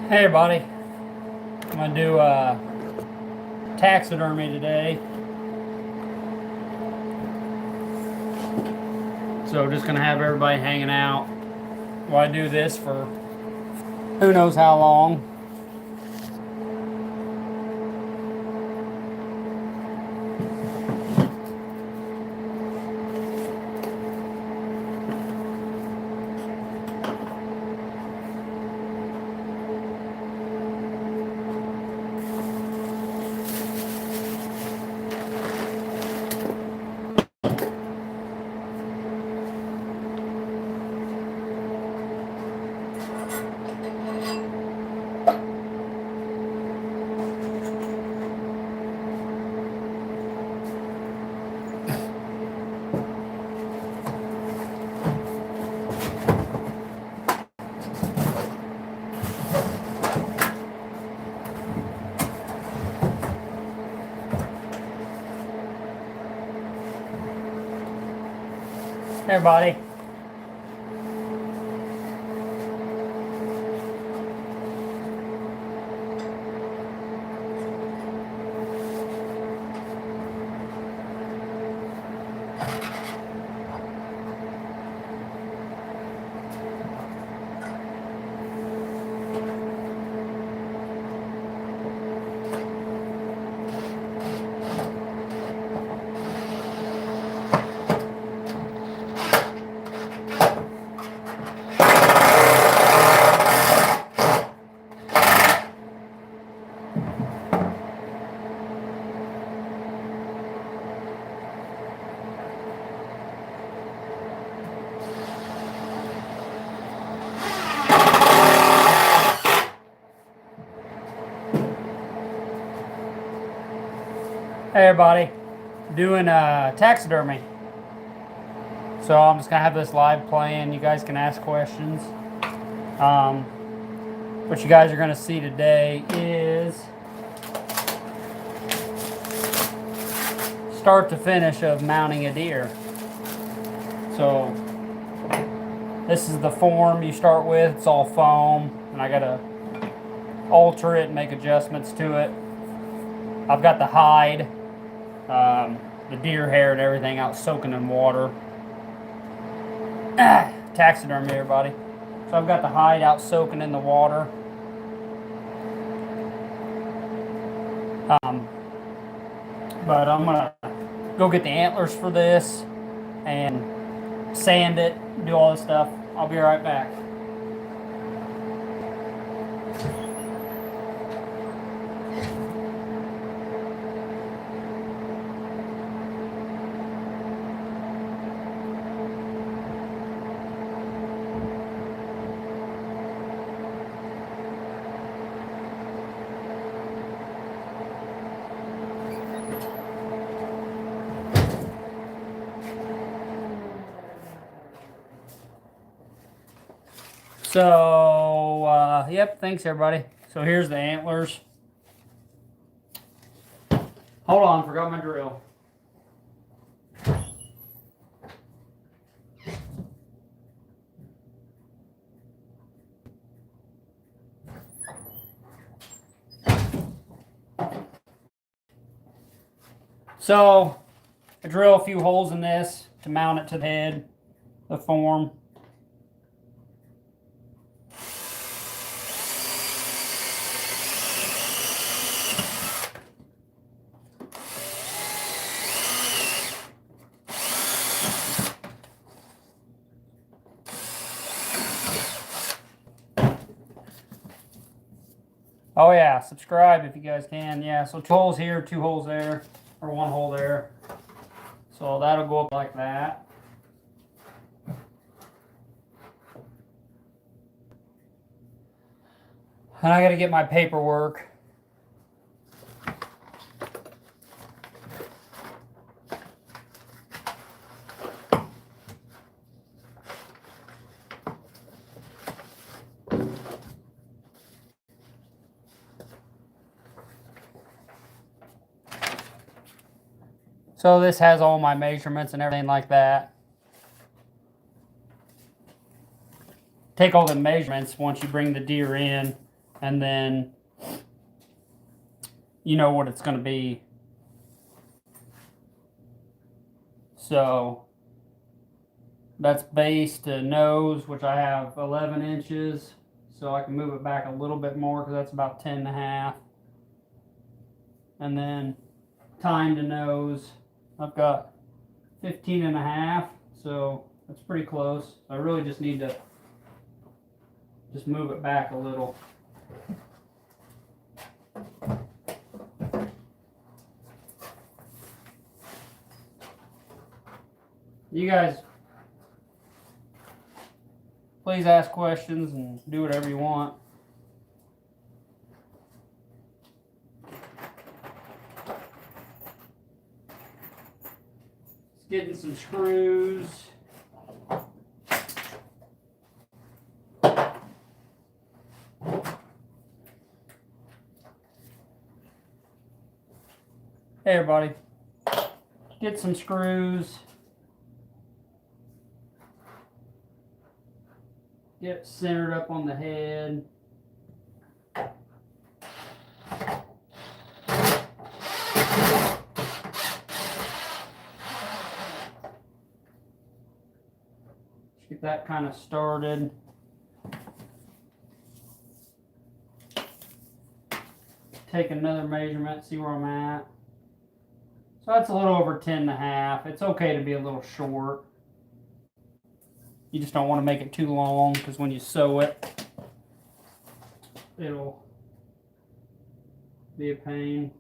Hey everybody, I'm gonna do taxidermy today. So just gonna have everybody hanging out while I do this for who knows how long. Hey everybody. Hey everybody, doing taxidermy. So I'm just gonna have this live playing. You guys can ask questions. What you guys are gonna see today is start to finish of mounting a deer. So this is the form you start with. It's all foam, and I gotta alter it and make adjustments to it. I've got the hide, the deer hair and everything out soaking in water. Taxidermy, everybody. So I've got the hide out soaking in the water. But I'm gonna go get the antlers for this and sand it, do all this stuff. I'll be right back. So, yep, thanks everybody. So here's the antlers. Hold on, forgot my drill. So, I drill a few holes in this to mount it to the head, the form. Oh yeah, subscribe if you guys can. Yeah, so 2 holes here, 2 holes there, or 1 hole there. So that'll go up like that. And I gotta get my paperwork. So this has all my measurements and everything like that. Take all the measurements once you bring the deer in, and then you know what it's going to be. So that's base to nose, which I have 11 inches. So I can move it back a little bit more because that's about 10.5. And then tine to nose, I've got 15.5. So that's pretty close. I really just need to just move it back a little. You guys, please ask questions and do whatever you want. Just getting some screws. Hey everybody, get some screws. Get it centered up on the head. Just get that kind of started. Take another measurement, see where I'm at. So that's a little over 10.5. It's okay to be a little short. You just don't want to make it too long because when you sew it, it'll be a pain.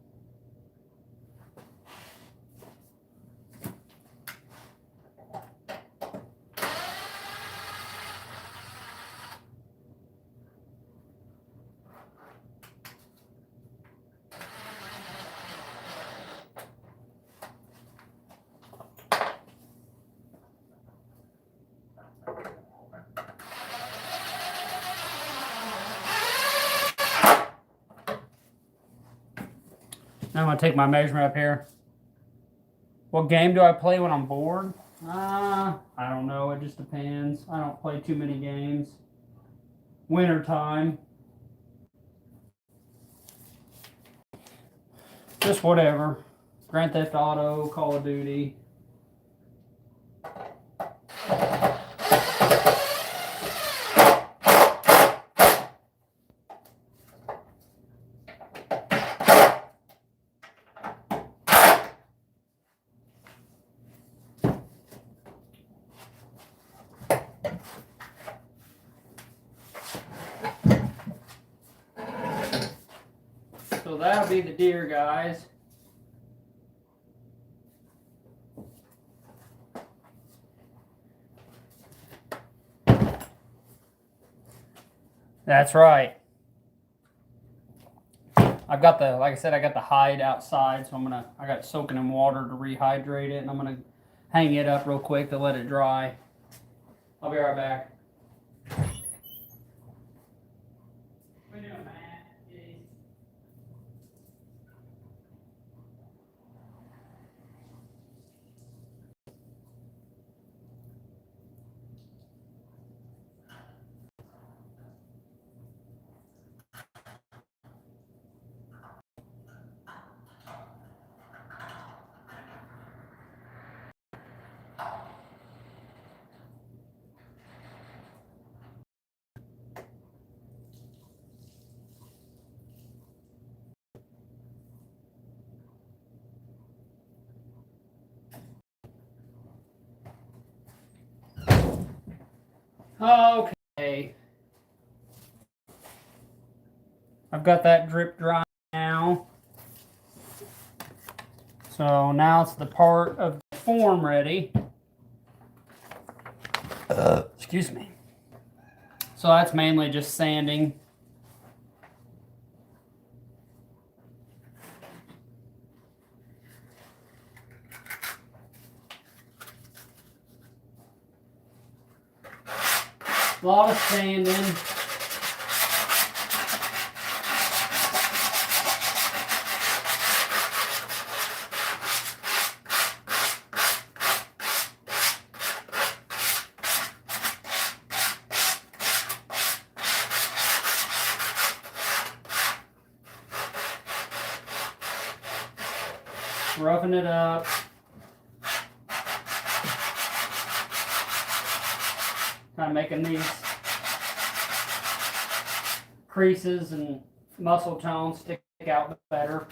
Now I'm going to take my measurement up here. What game do I play when I'm bored? I don't know. It just depends. I don't play too many games. Winter time. Just whatever. Grand Theft Auto, Call of Duty. So that'll be the deer, guys. That's right. I've got the, like I said, I got the hide outside, so I got it soaking in water to rehydrate it, and I'm gonna hang it up real quick to let it dry. I'll be right back. What are you doing, Matt? Okay. I've got that drip dry now. So now it's the part of the form ready. Excuse me. So that's mainly just sanding. A lot of sanding. roughing it up. Kind of making these creases and muscle tones stick out better.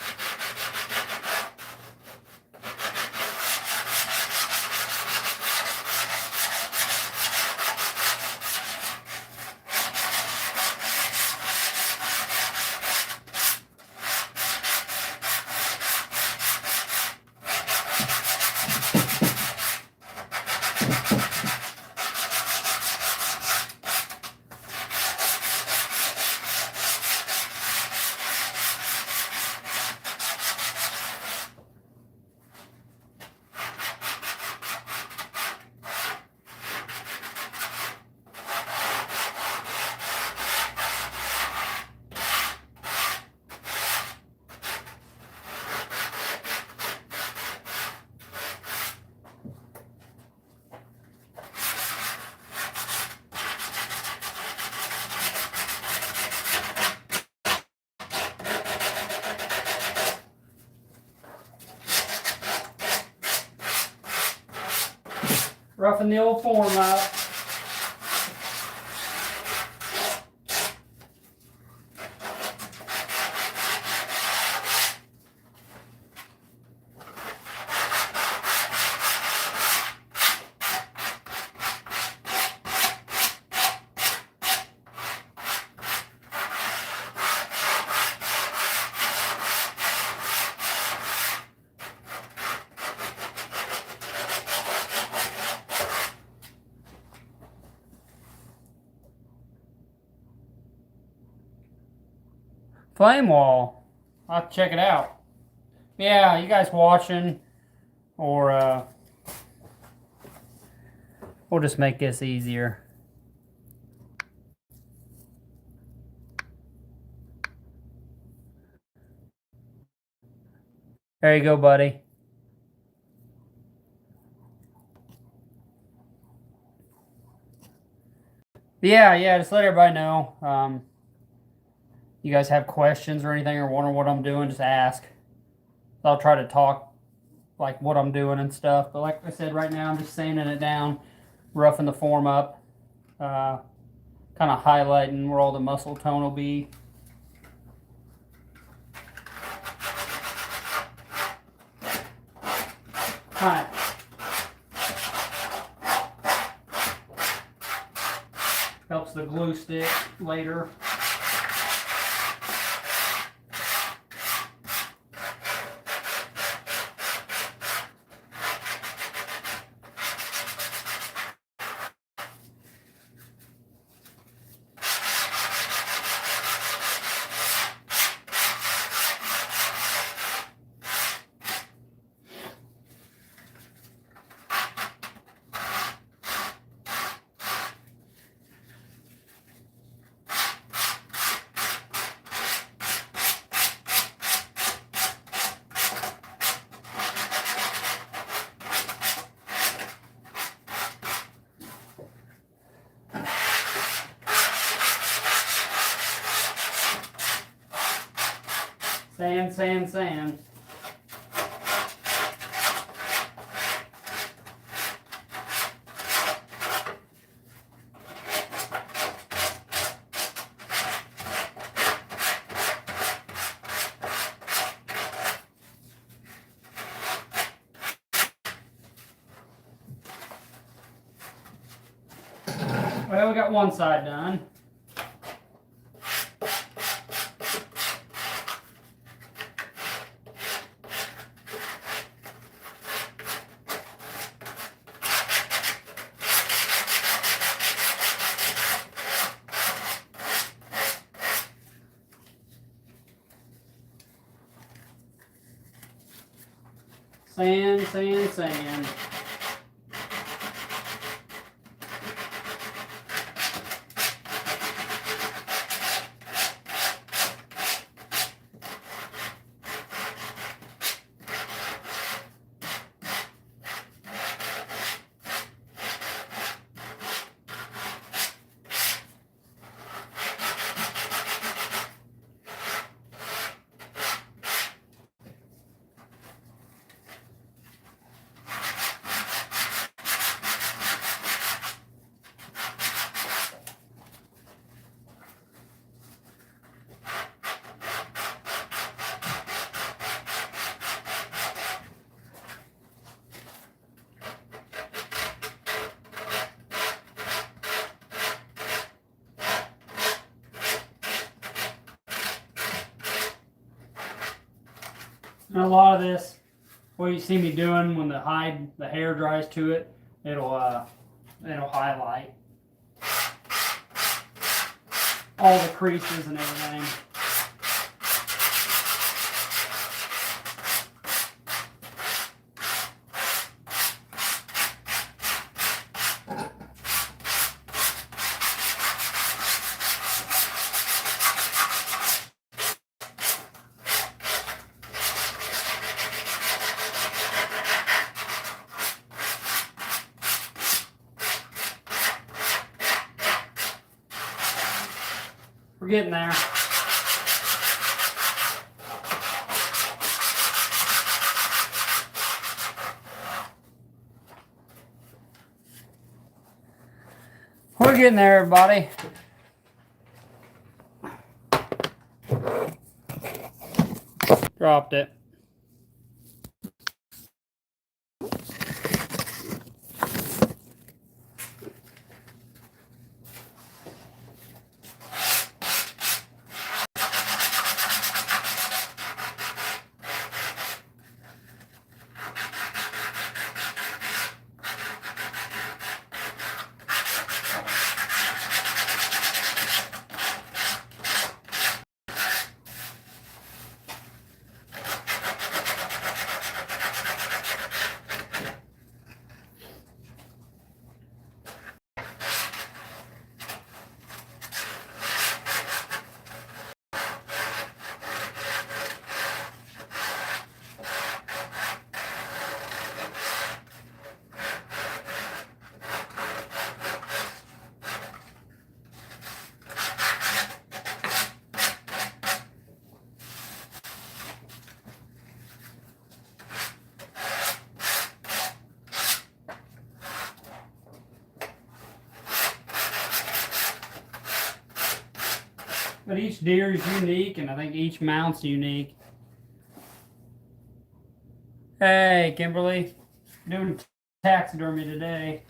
Roughing the old form up. Flame wall. I'll have to check it out. Yeah, you guys watching, or we'll just make this easier. There you go, buddy. Yeah, just let everybody know. You guys have questions or anything, or wonder what I'm doing, just ask. I'll try to talk like what I'm doing and stuff. But like I said, right now I'm just sanding it down, roughing the form up, kind of highlighting where all the muscle tone will be. Kind of helps the glue stick later. Sand. Well, we got one side done. Sand. And a lot of this, what you see me doing when the hair dries to it, it'll highlight all the creases and everything. We're getting there. We're getting there, everybody. Dropped it. But each deer is unique, and I think each mount's unique. Hey, Kimberly, doing taxidermy today.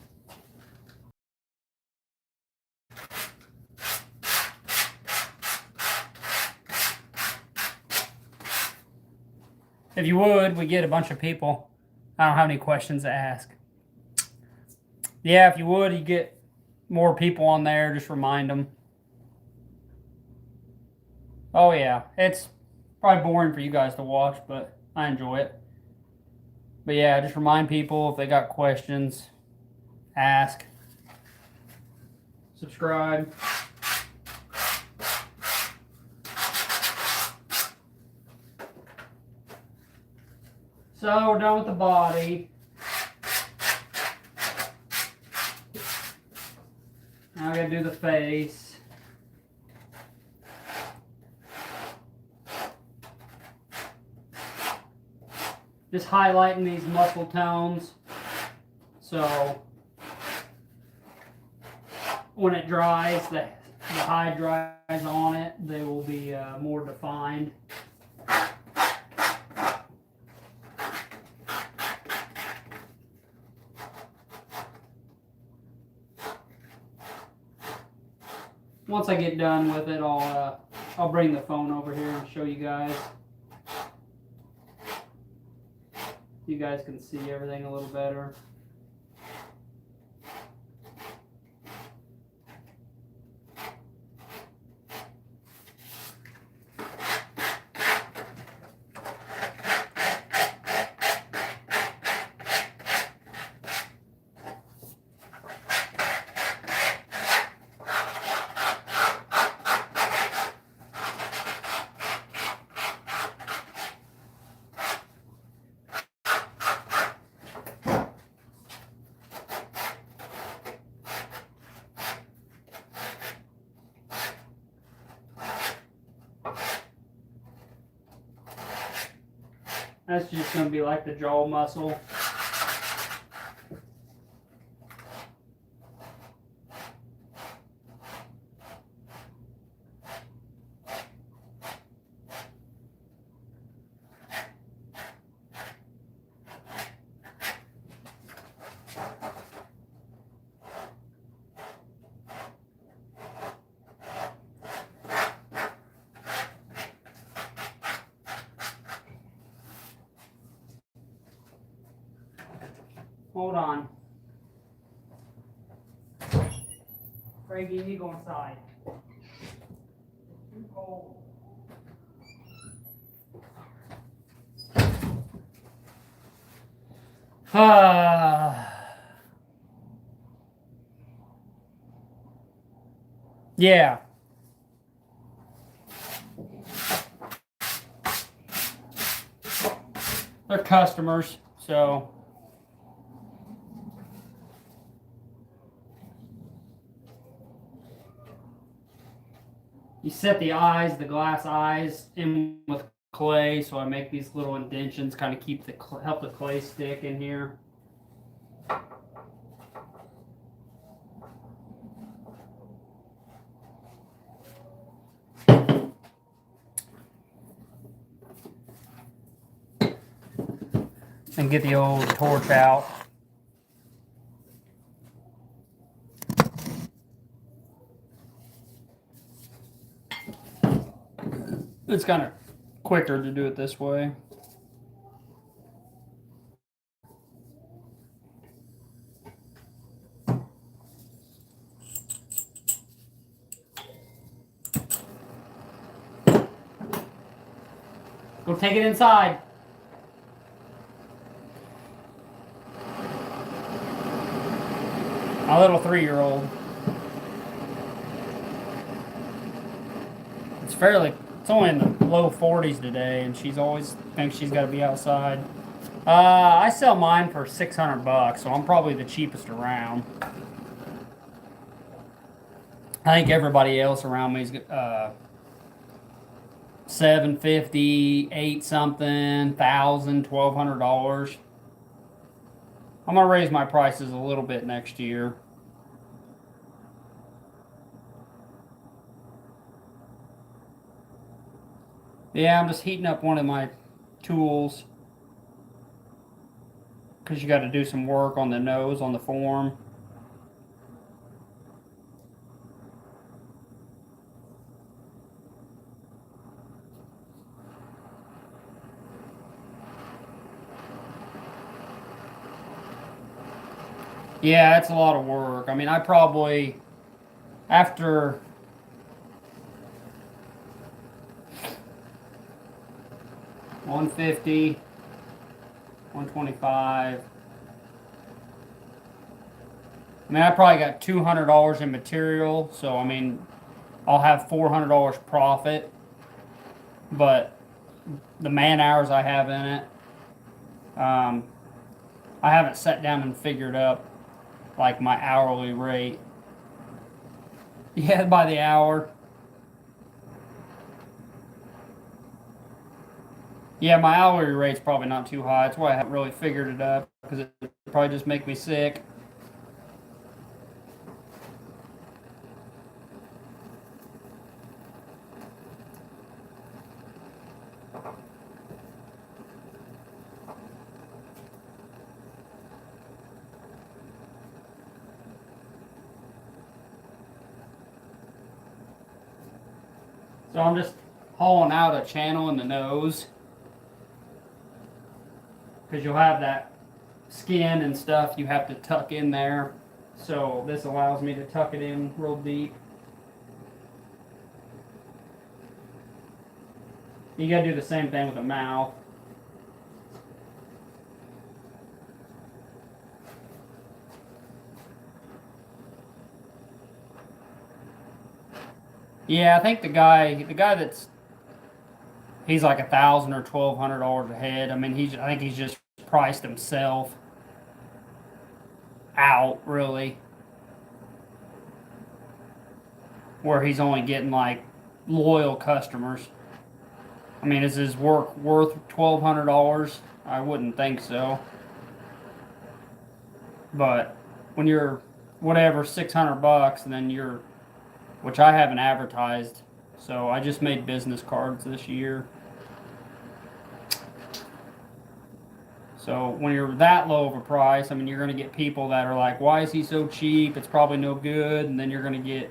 If you would, we get a bunch of people. I don't have any questions to ask. Yeah, if you would, you get more people on there. Just remind them. Oh yeah, it's probably boring for you guys to watch, but I enjoy it. But yeah, just remind people if they got questions, ask, subscribe. So we're done with the body. Now I gotta do the face. Just highlighting these muscle tones, so when it dries, the hide dries on it, they will be more defined. Once I get done with it, I'll bring the phone over here and show you guys. You guys can see everything a little better. That's just going to be like the jaw muscle. Hold on. Craigie, you go inside. It's too cold. Yeah. They're customers, so. You set the eyes, the glass eyes, in with clay, so I make these little indentions, kind of keep the help the clay stick in here. And get the old torch out. It's kind of quicker to do it this way. Go take it inside. My little 3-year-old. It's only in the low 40s today, and she's always thinks she's got to be outside. I sell mine for $600, so I'm probably the cheapest around. I think everybody else around me is $750, 8 something, $1,000, $1,200. I'm gonna raise my prices a little bit next year. Yeah, I'm just heating up one of my tools because you got to do some work on the nose on the form. Yeah, it's a lot of work. I mean, I probably, after $150, $125. I mean, I probably got $200 in material, so I mean, I'll have $400 profit. But the man hours I have in it, I haven't sat down and figured up like my hourly rate. Yeah, by the hour. Yeah, my hourly rate's probably not too high. That's why I haven't really figured it up, because it probably just make me sick. So I'm just hauling out a channel in the nose, because you'll have that skin and stuff you have to tuck in there. So this allows me to tuck it in real deep. You gotta do the same thing with the mouth. Yeah, I think the guy he's like $1,000 or $1,200 a head. I mean, I think he's just priced himself out, really, where he's only getting like loyal customers. I mean, is his work worth $1,200? I wouldn't think so. But when you're whatever $600, and then which I haven't advertised, so I just made business cards this year. So when you're that low of a price, I mean, you're going to get people that are like, why is he so cheap? It's probably no good. And then you're going to get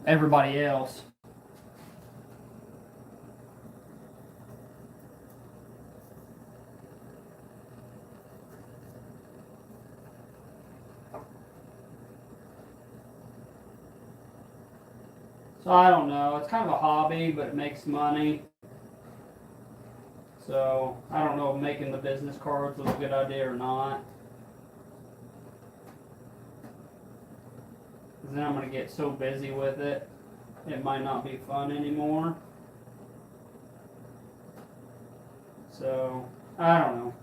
everybody else. So I don't know. It's kind of a hobby, but it makes money. So I don't know if making the business cards was a good idea or not. Because then I'm going to get so busy with it, it might not be fun anymore. So I don't know.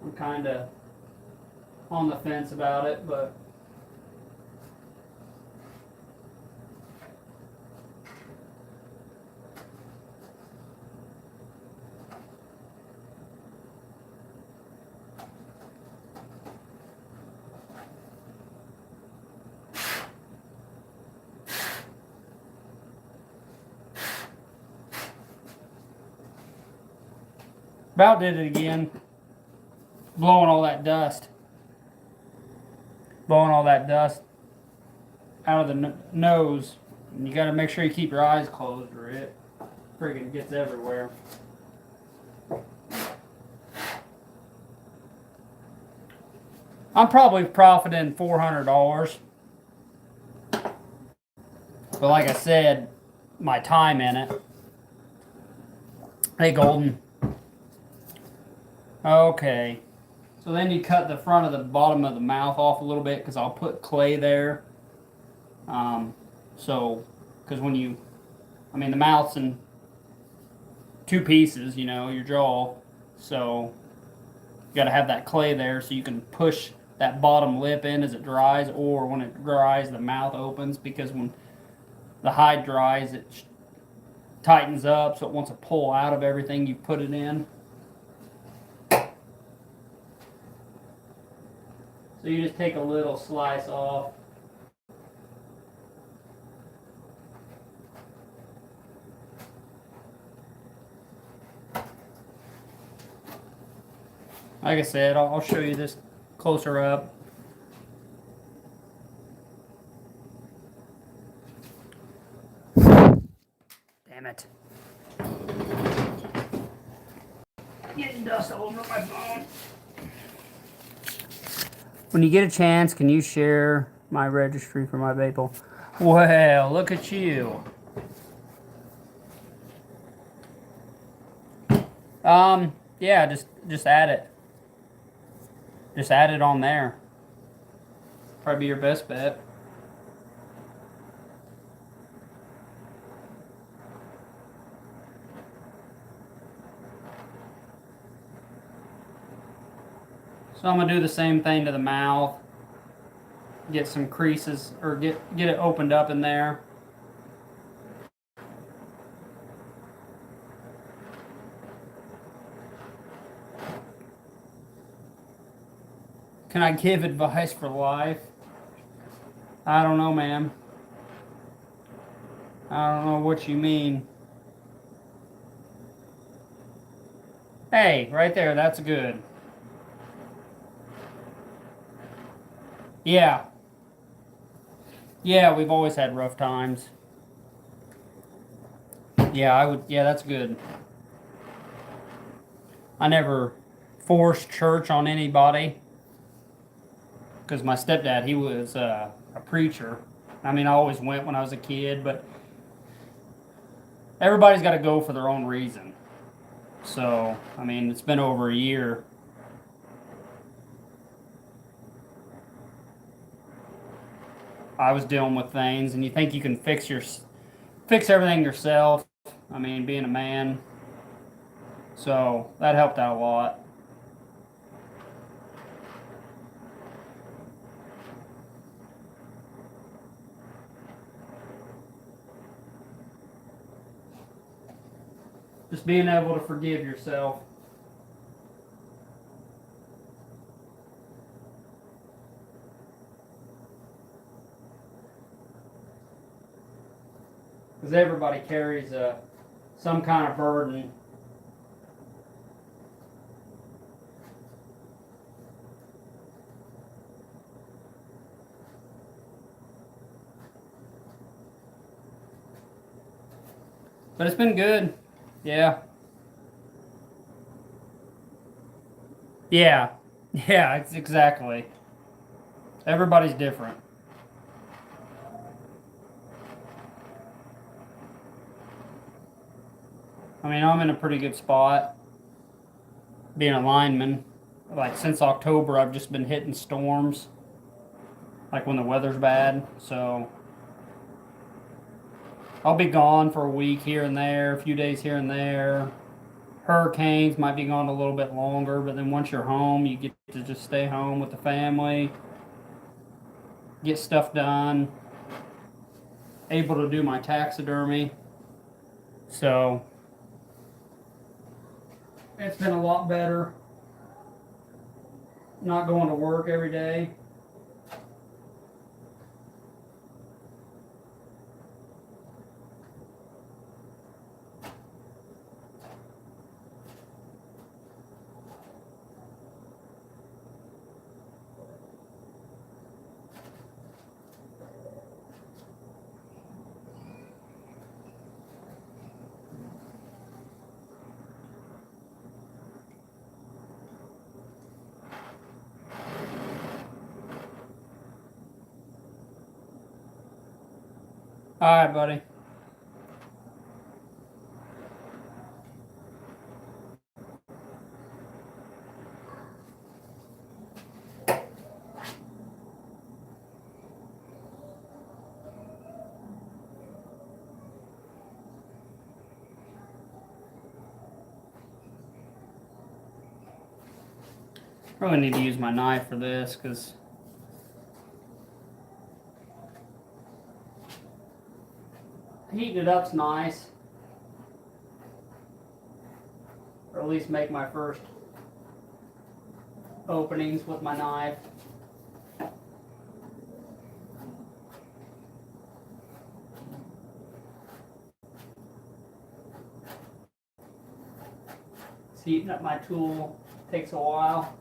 I'm kind of on the fence about it, but about did it again. Blowing all that dust. Blowing all that dust out of the nose. And you got to make sure you keep your eyes closed or it friggin' gets everywhere. I'm probably profiting $400. But like I said, my time in it. Hey, Golden. Okay. So then you cut the front of the bottom of the mouth off a little bit because I'll put clay there. Because when you, the mouth's in two pieces, your jaw. So you got to have that clay there so you can push that bottom lip in as it dries, or when it dries, the mouth opens, because when the hide dries, it tightens up, so it wants to pull out of everything you put it in. So you just take a little slice off. Like I said, I'll show you this closer up. Damn it. Getting dust all over my phone. When you get a chance, can you share my registry for my Maple? Well, look at you. Yeah, just add it. Just add it on there. Probably be your best bet. So I'm gonna do the same thing to the mouth. Get some creases, or get it opened up in there. Can I give advice for life? I don't know, man. I don't know what you mean. Hey, right there, that's good. Yeah. Yeah, we've always had rough times. Yeah, that's good. I never forced church on anybody, because my stepdad, he was a preacher. I always went when I was a kid, but everybody's got to go for their own reason. So, it's been over a year. I was dealing with things, and you think you can fix everything yourself. Being a man. So that helped out a lot. Just being able to forgive yourself. Because everybody carries some kind of burden. But it's been good. Yeah. Yeah. Yeah, it's exactly. Everybody's different. I mean, I'm in a pretty good spot being a lineman. Like since October, I've just been hitting storms, like when the weather's bad. So I'll be gone for a week here and there, a few days here and there. Hurricanes might be gone a little bit longer, but then once you're home, you get to just stay home with the family, get stuff done, able to do my taxidermy. So it's been a lot better not going to work every day. All right, buddy. Probably need to use my knife for this because heating it up's nice. Or at least make my first openings with my knife. Heating up my tool takes a while.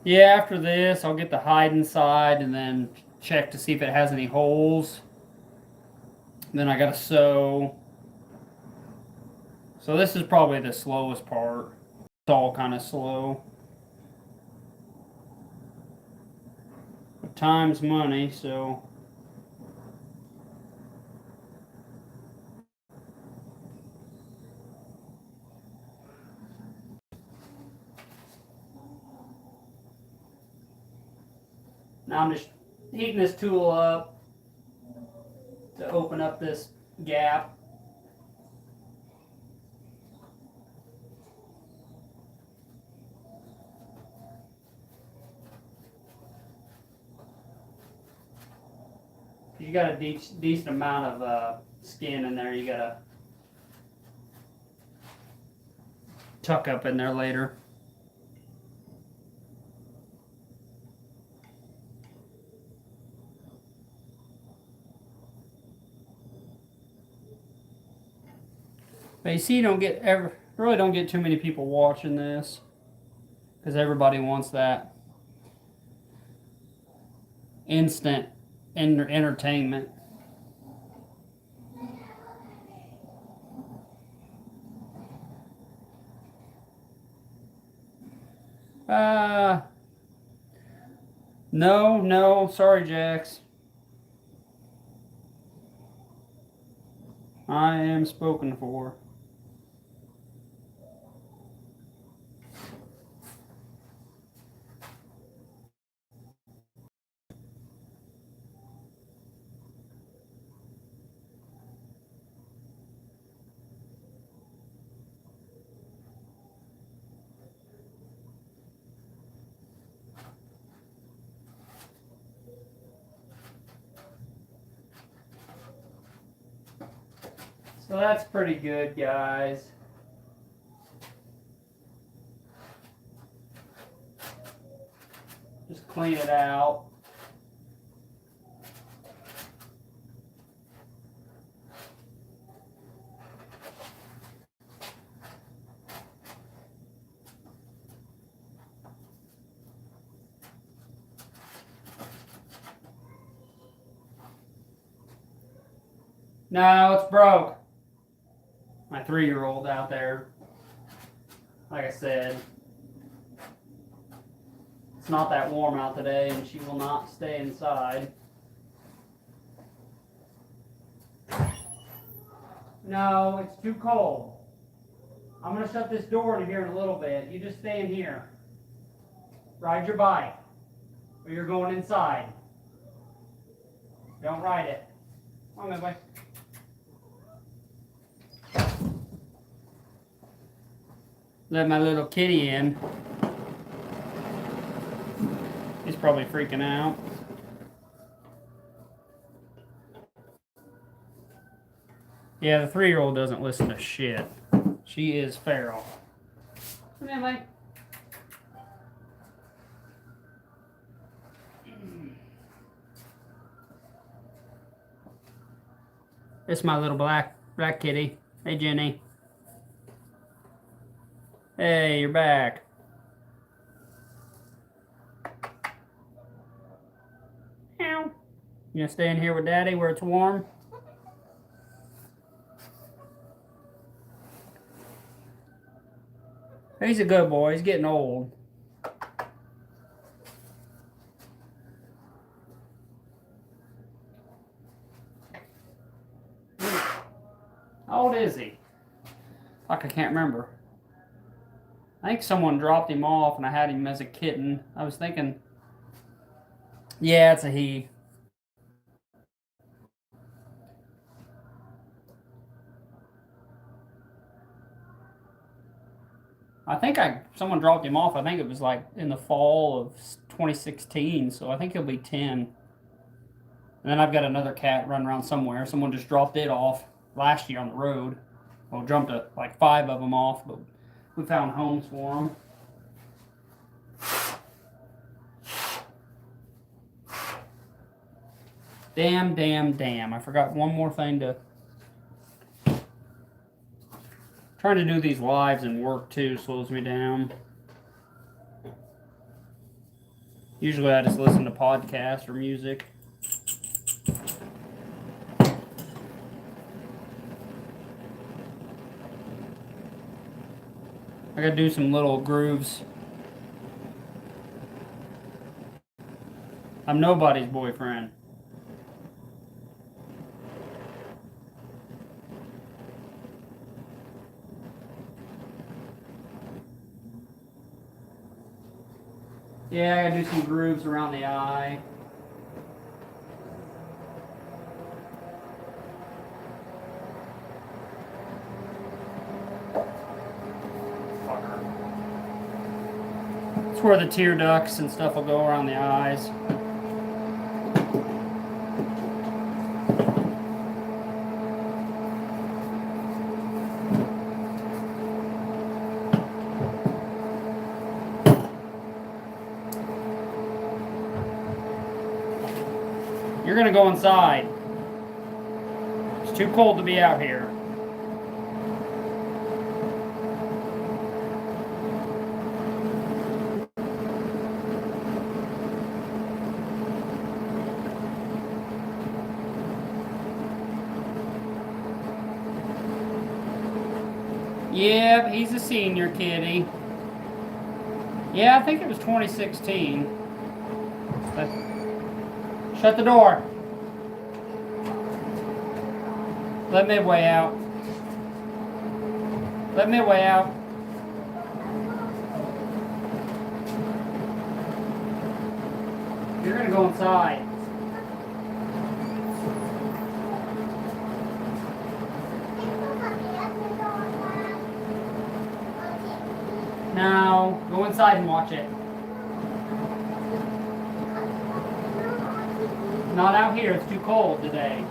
Yeah, after this, I'll get the hide inside and then check to see if it has any holes. Then I gotta sew. So this is probably the slowest part. It's all kind of slow. But time's money, so. Now I'm just heating this tool up to open up this gap. You got a decent amount of skin in there. You gotta tuck up in there later. But you see, you really don't get too many people watching this because everybody wants that instant entertainment. Uh, no, sorry, Jax. I am spoken for. So that's pretty good, guys. Just clean it out. No, it's broke. My 3-year-old out there. Like I said, it's not that warm out today, and she will not stay inside. No, it's too cold. I'm going to shut this door in here in a little bit. You just stay in here. Ride your bike, or you're going inside. Don't ride it. Come on, Midway. Let my little kitty in. He's probably freaking out. Yeah, the 3-year-old doesn't listen to shit. She is feral. Come here, Mike. It's my little black kitty. Hey, Jenny. Hey, you're back. Ow. You gonna stay in here with Daddy where it's warm? He's a good boy. He's getting old. How old is he? Like, I can't remember. I think someone dropped him off and I had him as a kitten. I was thinking, yeah, it's a he. I think someone dropped him off. I think it was like in the fall of 2016, so I think he'll be 10. And then I've got another cat running around somewhere. Someone just dropped it off last year on the road. Well, jumped like 5 of them off, but we found homes for them. Damn. I forgot one more thing to... Trying to do these lives and work too slows me down. Usually I just listen to podcasts or music. I gotta do some little grooves. I'm nobody's boyfriend. Yeah, I gotta do some grooves around the eye. It's where the tear ducts and stuff will go around the eyes. You're gonna go inside. It's too cold to be out here. Yep, he's a senior kitty. Yeah, I think it was 2016. Shut the door. Let Midway out. Let Midway out. You're gonna go inside. No, go inside and watch it. Not out here, it's too cold today.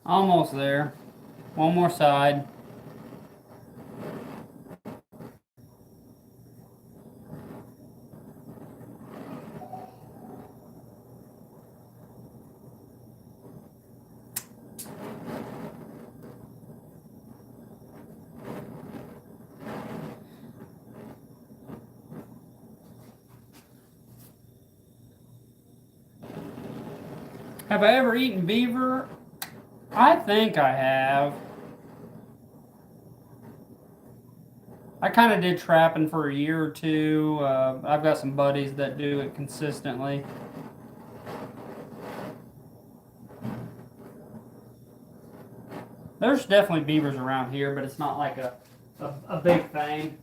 Almost there. One more side. Have I ever eaten beaver? I think I have. I kind of did trapping for a year or two. I've got some buddies that do it consistently. There's definitely beavers around here, but it's not like a big thing.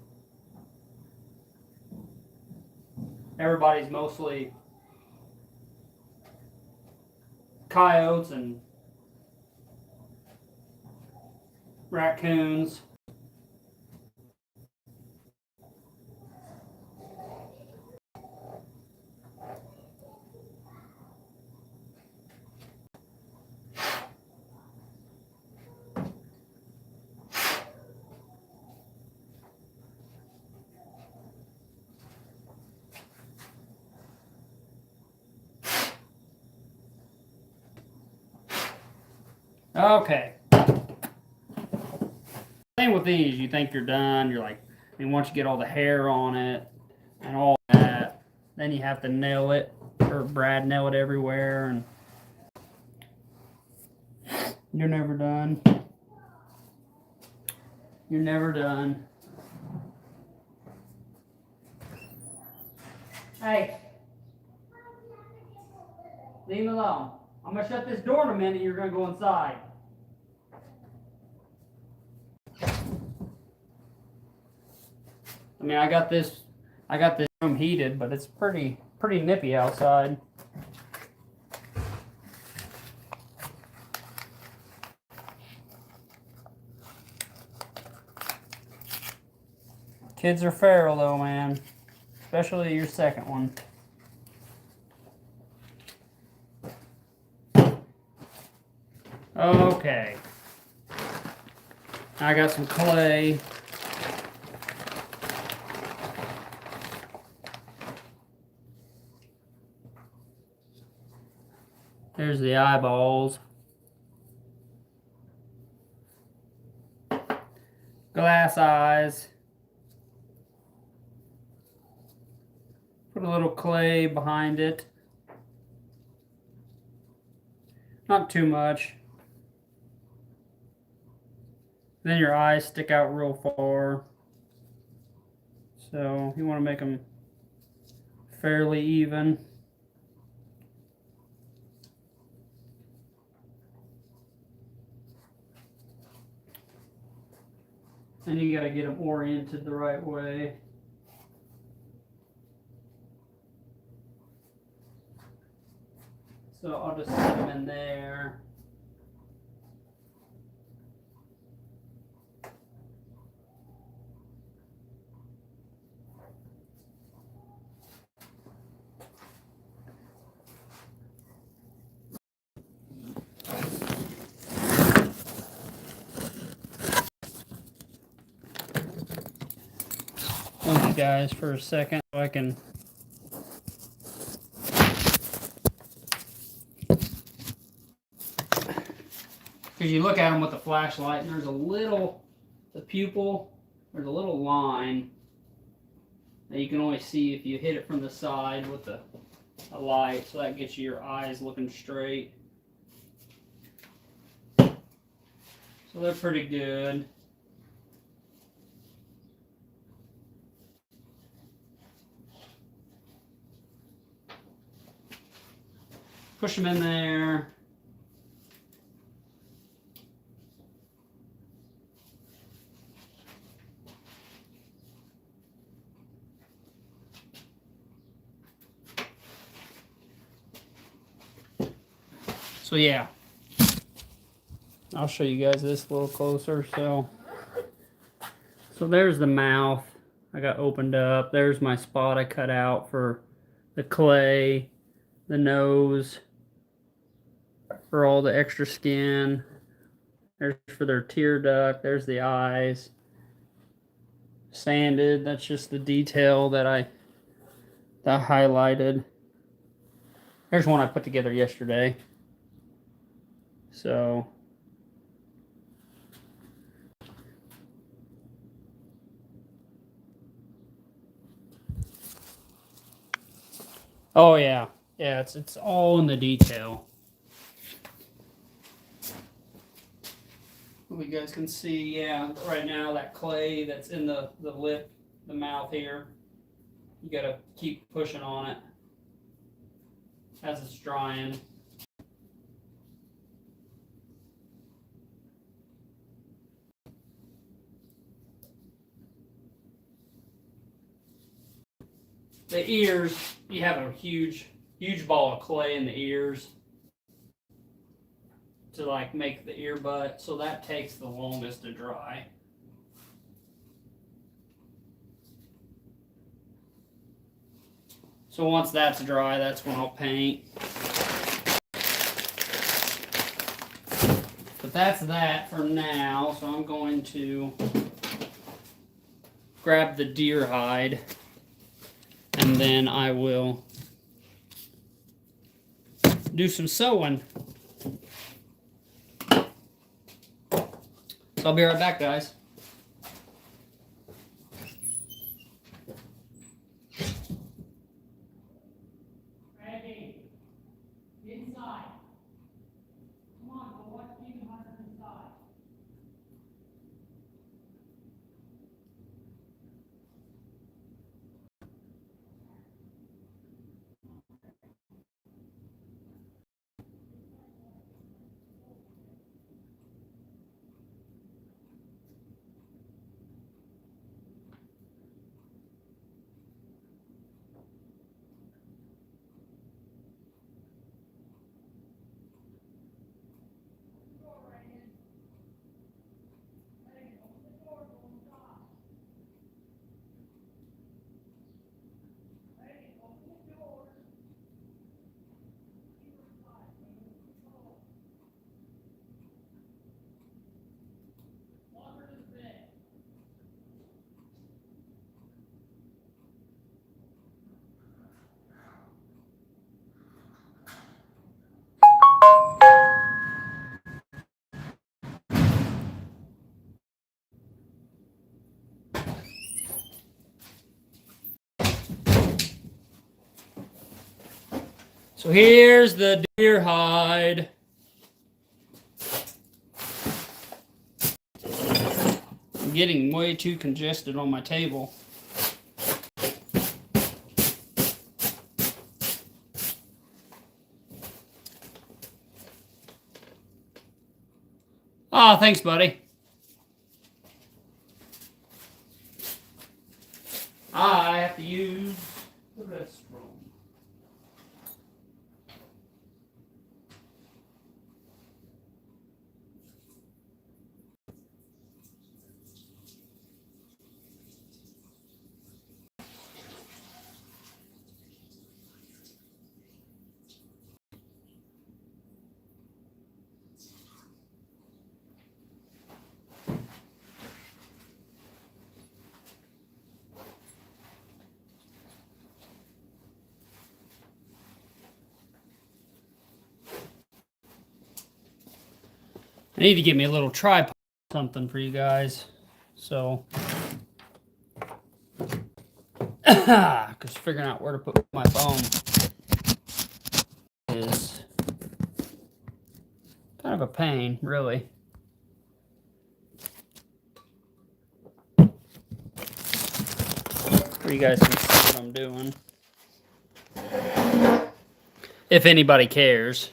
Everybody's mostly coyotes and raccoons. Okay. Same with these. You think you're done. You're like, I mean, once you get all the hair on it and all that, then you have to nail it, or Brad nail it everywhere, and you're never done. You're never done. Hey. Leave him alone. I'm going to shut this door in a minute. You're going to go inside. I mean, I got this room heated, but it's pretty nippy outside. Kids are feral though, man. Especially your second one. Okay. I got some clay. There's the eyeballs. Glass eyes. Put a little clay behind it. Not too much. Then your eyes stick out real far. So you want to make them fairly even. And you got to get them oriented the right way. So I'll just set them in there. Hold you guys for a second so I can. Because you look at them with the flashlight and there's a little, the pupil, there's a little line that you can only see if you hit it from the side with a light. So that gets you your eyes looking straight. So they're pretty good. Push them in there. So yeah, I'll show you guys this a little closer. So there's the mouth I got opened up. There's my spot I cut out for the clay, the nose for all the extra skin. There's for their tear duct. There's the eyes. Sanded. That's just the detail that I highlighted. There's one I put together yesterday. So oh yeah. Yeah, it's all in the detail. You guys can see, yeah, right now that clay that's in the lip, the mouth here, you gotta keep pushing on it as it's drying. The ears, you have a huge ball of clay in the ears to like make the ear butt, so that takes the longest to dry. So once that's dry, that's when I'll paint. But that's that for now, so I'm going to grab the deer hide and then I will do some sewing. So I'll be right back, guys. Ready? Inside. Come on, go watch Demon Hunter inside. So here's the deer hide. I'm getting way too congested on my table. Ah, thanks, buddy. I have to use the restroom. I need to get me a little tripod, something for you guys. So, because figuring out where to put my phone is kind of a pain, really. So you guys can see what I'm doing. If anybody cares.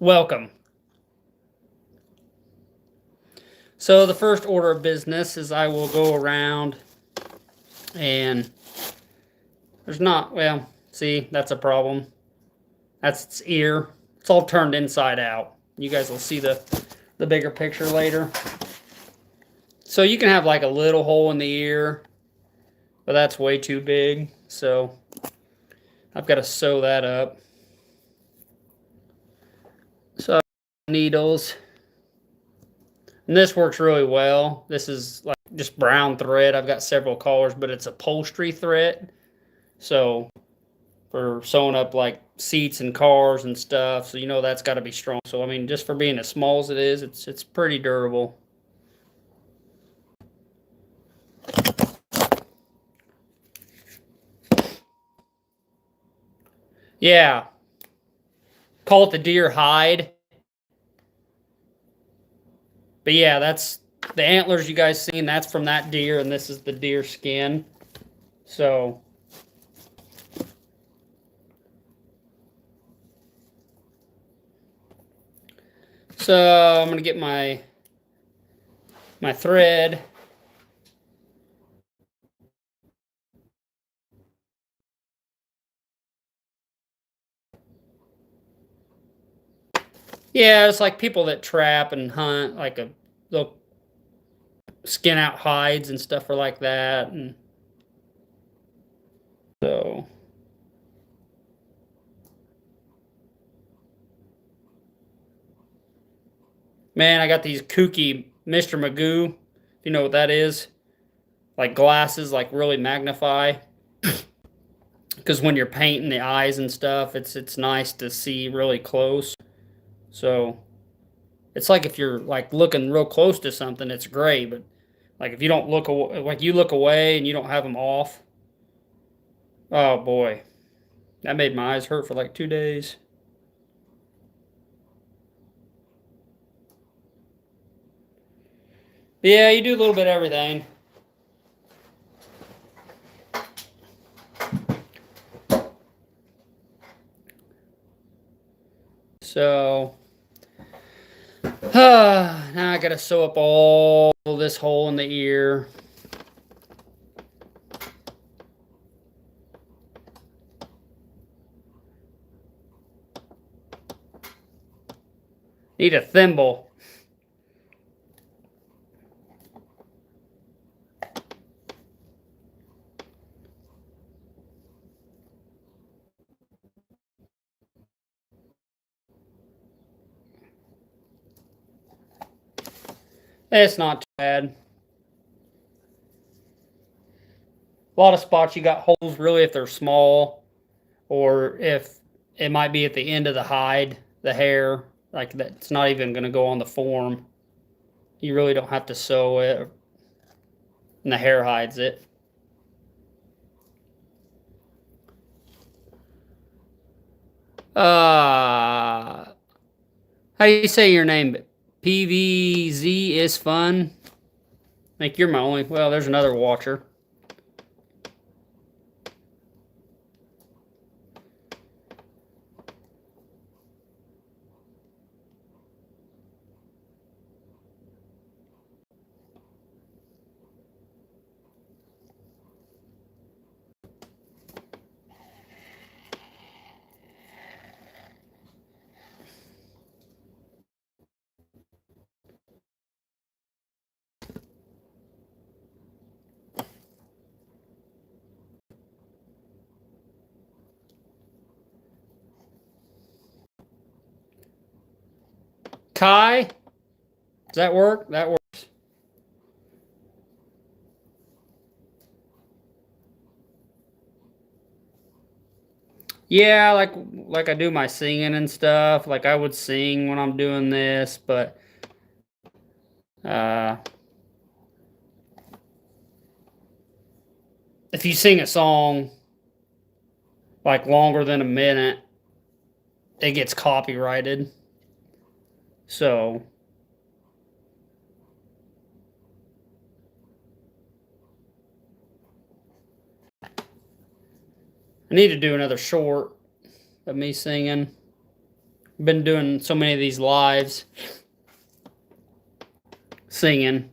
Welcome. So the first order of business is I will go around and there's not, well, see, that's a problem. That's its ear. It's all turned inside out. You guys will see the bigger picture later. So you can have like a little hole in the ear, but that's way too big. So I've got to sew that up. So needles. And this works really well. This is like just brown thread. I've got several colors, but it's upholstery thread. So for sewing up like seats and cars and stuff, so you know that's got to be strong. So I mean, just for being as small as it is, it's pretty durable. Yeah, call it the deer hide. But yeah, that's the antlers you guys seen. That's from that deer, and this is the deer skin. So I'm gonna get my thread. Yeah, it's like people that trap and hunt, like they'll skin out hides and stuff or like that, and so. Man, I got these kooky Mr. Magoo, if you know what that is. Like glasses, like really magnify. Because when you're painting the eyes and stuff, it's nice to see really close. So it's like if you're like looking real close to something, it's great. But like if you don't look away, like you look away and you don't have them off, oh boy, that made my eyes hurt for like 2 days. But yeah, you do a little bit of everything. So now I gotta sew up all this hole in the ear. Need a thimble. It's not too bad. A lot of spots you got holes really if they're small, or if it might be at the end of the hide, the hair, like that's not even going to go on the form. You really don't have to sew it, and the hair hides it. How do you say your name? PVZ is fun. I think you're my only. Well, there's another watcher. Kai, does that work? That works. Yeah, like I do my singing and stuff. Like I would sing when I'm doing this, but uh if you sing a song like longer than a minute, it gets copyrighted. So I need to do another short of me singing. I've been doing so many of these lives singing,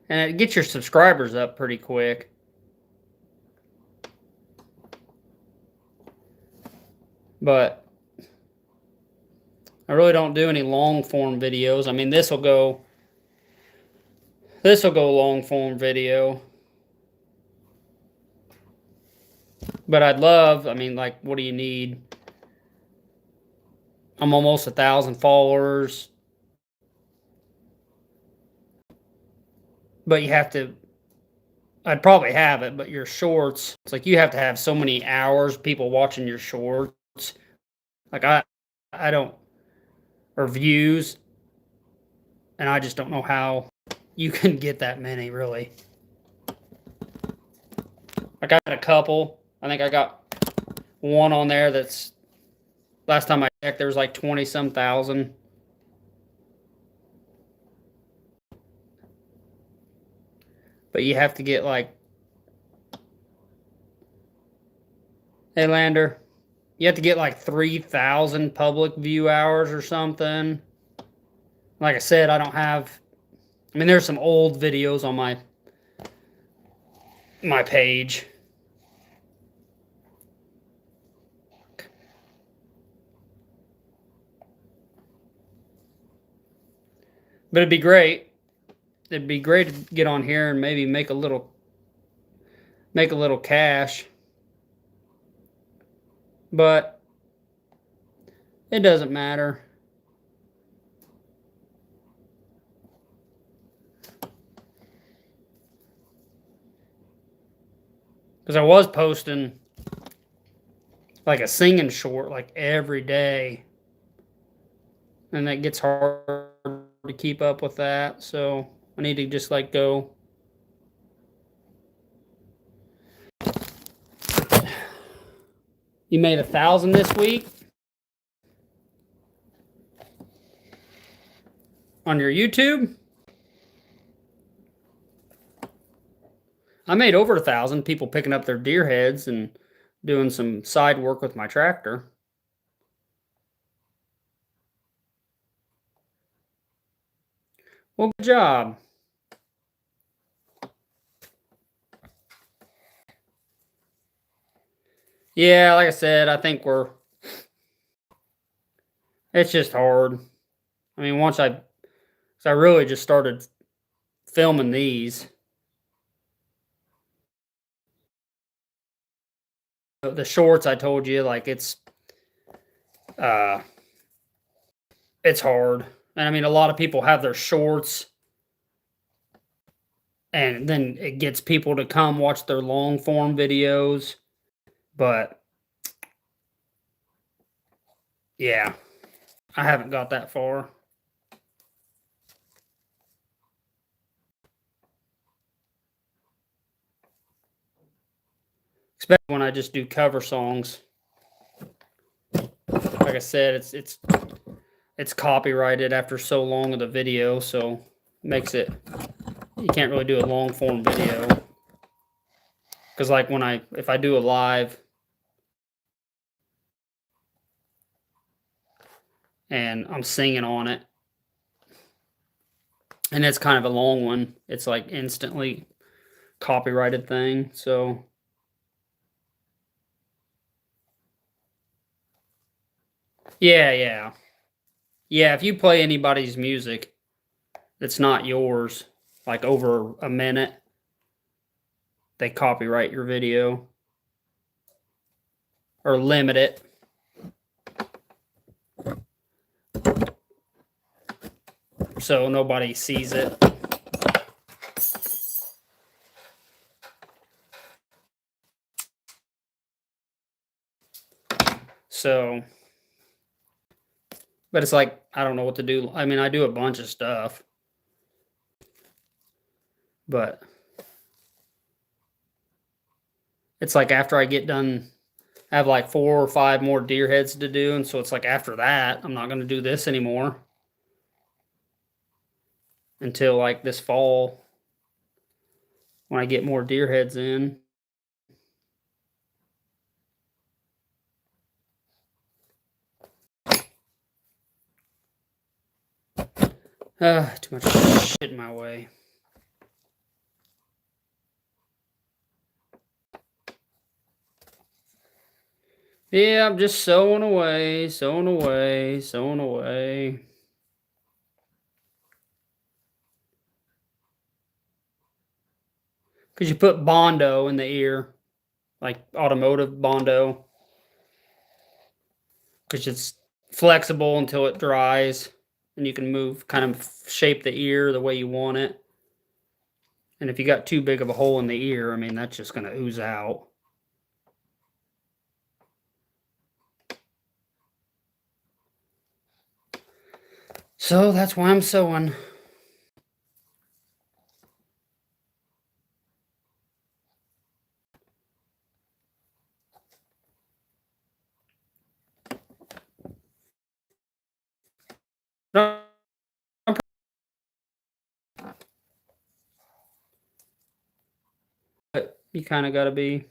and it gets your subscribers up pretty quick. But I really don't do any long form videos. I mean, this will go long form video. But I'd love, I mean, like, what do you need? I'm almost 1,000 followers. But you have to, I'd probably have it, but your shorts, it's like you have to have so many hours people watching your shorts. Like I don't, or views, and I just don't know how you can get that many, really. I got a couple. I think I got one on there that's, last time I checked, there was like 20-some thousand. But you have to get like, hey Lander, you have to get like 3,000 public view hours or something. Like I said, I don't have, I mean, there's some old videos on my page. But it'd be great. It'd be great to get on here and maybe make a little cash. But it doesn't matter. Because I was posting like a singing short like every day. And that gets hard to keep up with that. So I need to just like go. You made 1,000 this week on your YouTube? I made over 1,000 people picking up their deer heads and doing some side work with my tractor. Well, good job. Yeah, like I said, I think it's just hard. I mean, I really just started filming these. The shorts, I told you, like it's hard. And I mean, a lot of people have their shorts and then it gets people to come watch their long form videos. But yeah, I haven't got that far. Especially when I just do cover songs. Like I said, it's copyrighted after so long of the video, so it makes it, you can't really do a long form video. Because like if I do a live and I'm singing on it, and it's kind of a long one, it's like instantly copyrighted thing. So yeah. If you play anybody's music that's not yours, like over a minute, they copyright your video or limit it. So nobody sees it. So, but it's like, I don't know what to do. I mean, I do a bunch of stuff, but it's like after I get done, I have like 4 or 5 more deer heads to do. And so it's like after that, I'm not going to do this anymore until like this fall when I get more deer heads in. Too much shit in my way. Yeah, I'm just sewing away, sewing away, sewing away. Because you put Bondo in the ear, like automotive Bondo. Because it's flexible until it dries. And you can move, kind of shape the ear the way you want it. And if you got too big of a hole in the ear, I mean, that's just going to ooze out. So that's why I'm sewing. But you kind of got to be.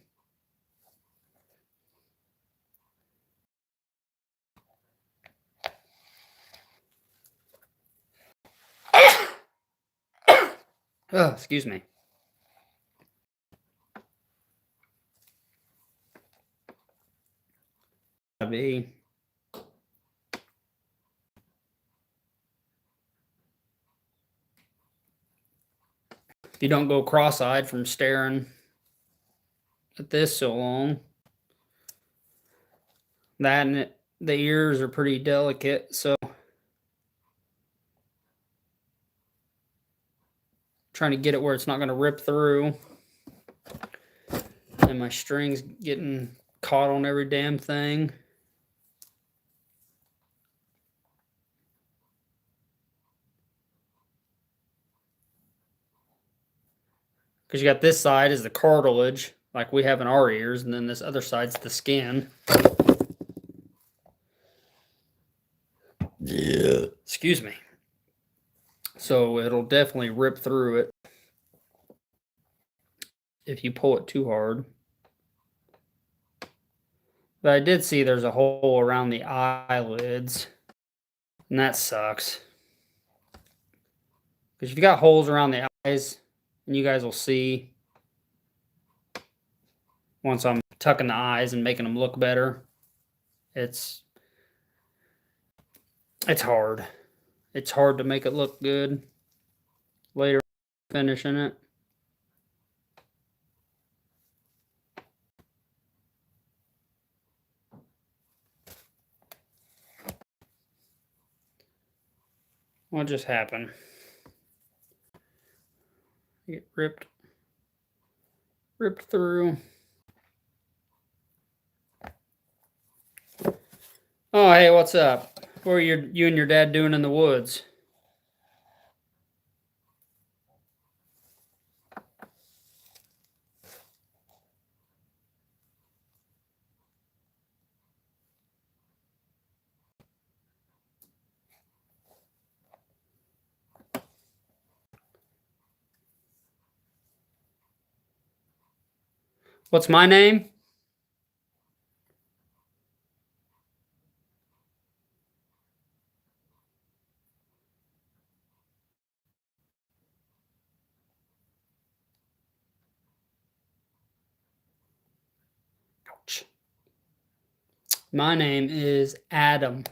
Oh, excuse me. Be. You don't go cross-eyed from staring at this so long. That and the ears are pretty delicate, so trying to get it where it's not going to rip through. And my string's getting caught on every damn thing. Because you got this side is the cartilage, like we have in our ears, and then this other side's the skin. Yeah. Excuse me. So it'll definitely rip through it if you pull it too hard. But I did see there's a hole around the eyelids, and that sucks. Because if you got holes around the eyes, and you guys will see once I'm tucking the eyes and making them look better, it's hard. It's hard to make it look good later finishing it. What just happened? Get ripped through. Oh, hey, what's up? What are you and your dad doing in the woods? What's my name? Ouch. My name is Adam.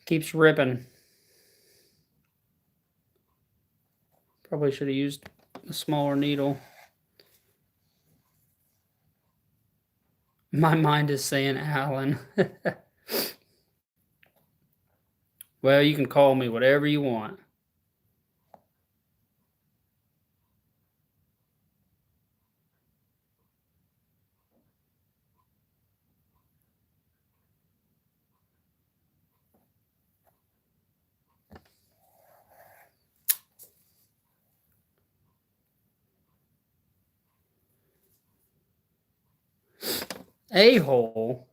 Keeps ripping. Probably should have used a smaller needle. My mind is saying Alan. Well, you can call me whatever you want. A-hole?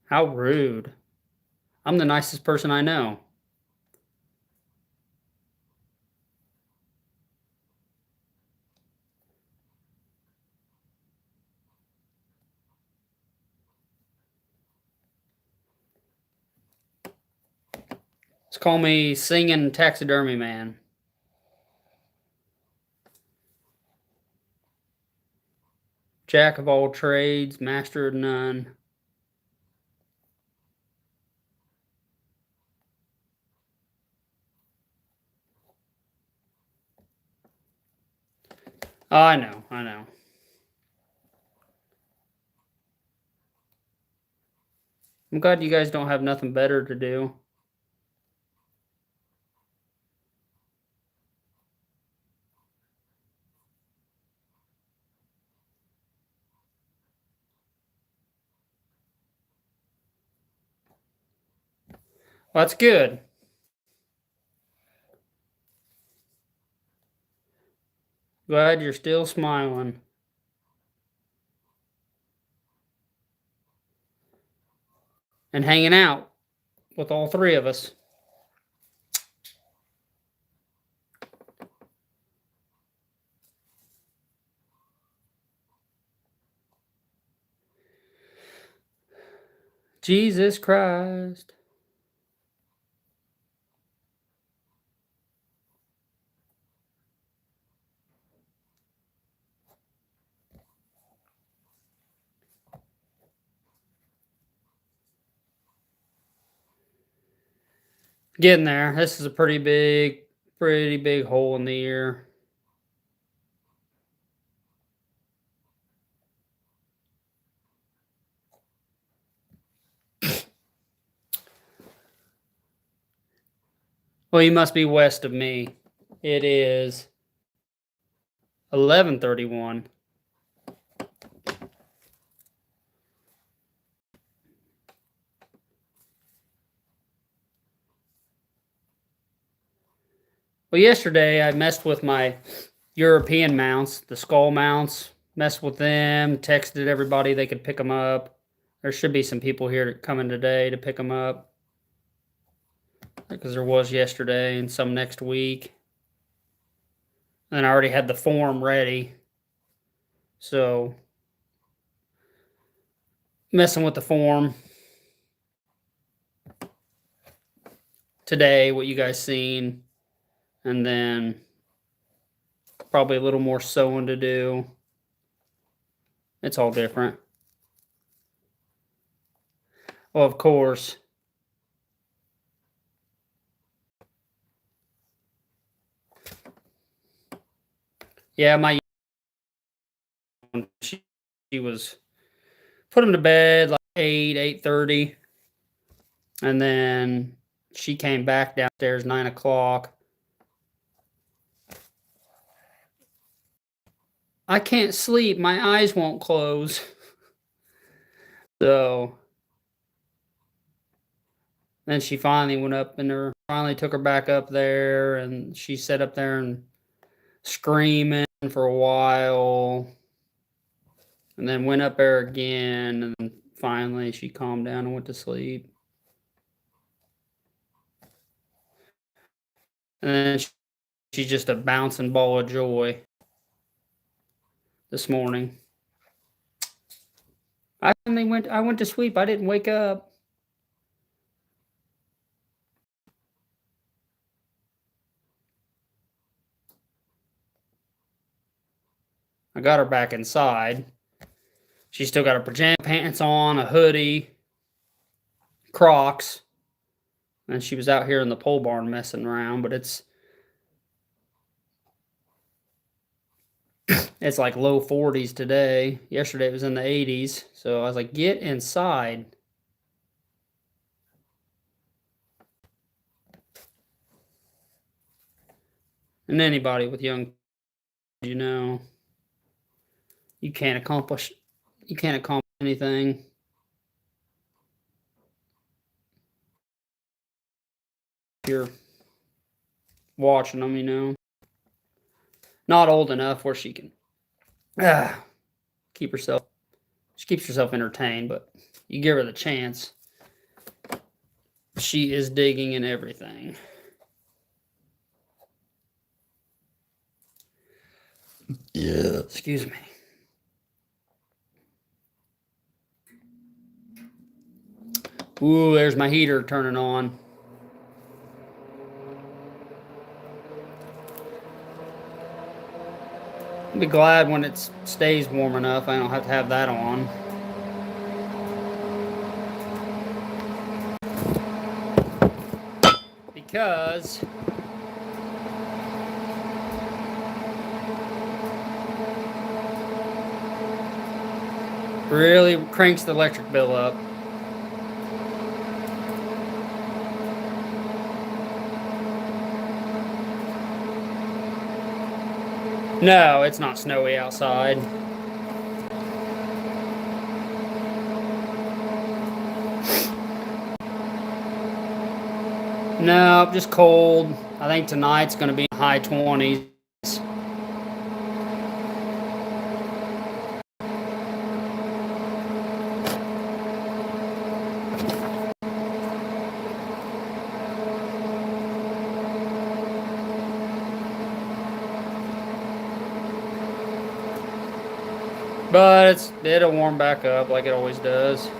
How rude. I'm the nicest person I know. Just call me Singing Taxidermy Man. Jack of all trades, master of none. Oh, I know. I'm glad you guys don't have nothing better to do. Well, that's good. Glad you're still smiling. And hanging out with all three of us. Jesus Christ. Getting there. This is a pretty big hole in the ear. Well, you must be west of me. It is 11:31. Well, yesterday I messed with my European mounts, the skull mounts, messed with them, texted everybody they could pick them up. There should be some people here coming today to pick them up, because there was yesterday and some next week. And I already had the form ready. So, messing with the form today, what you guys seen, and then probably a little more sewing to do. It's all different. Well, of course. Yeah, my she was put him to bed like 8:30, and then she came back downstairs 9 o'clock. I can't sleep. My eyes won't close. So then she finally went up and finally took her back up there, and she sat up there and screaming for a while, and then went up there again, and then finally she calmed down and went to sleep. And then she's just a bouncing ball of joy this morning. I went to sleep. I didn't wake up. I got her back inside. She's still got her pajama pants on, a hoodie, Crocs, and she was out here in the pole barn messing around, but it's like low 40s today. Yesterday it was in the 80s, so I was like, get inside. And anybody with young, you can't accomplish anything. If you're watching them, not old enough where she can keep herself. She keeps herself entertained, but you give her the chance, she is digging in everything. Yeah, excuse me. Ooh, there's my heater turning on. I'll be glad when it stays warm enough. I don't have to have that on. Because really cranks the electric bill up. No, it's not snowy outside. No, just cold. I think tonight's going to be high 20s. But it'll warm back up like it always does.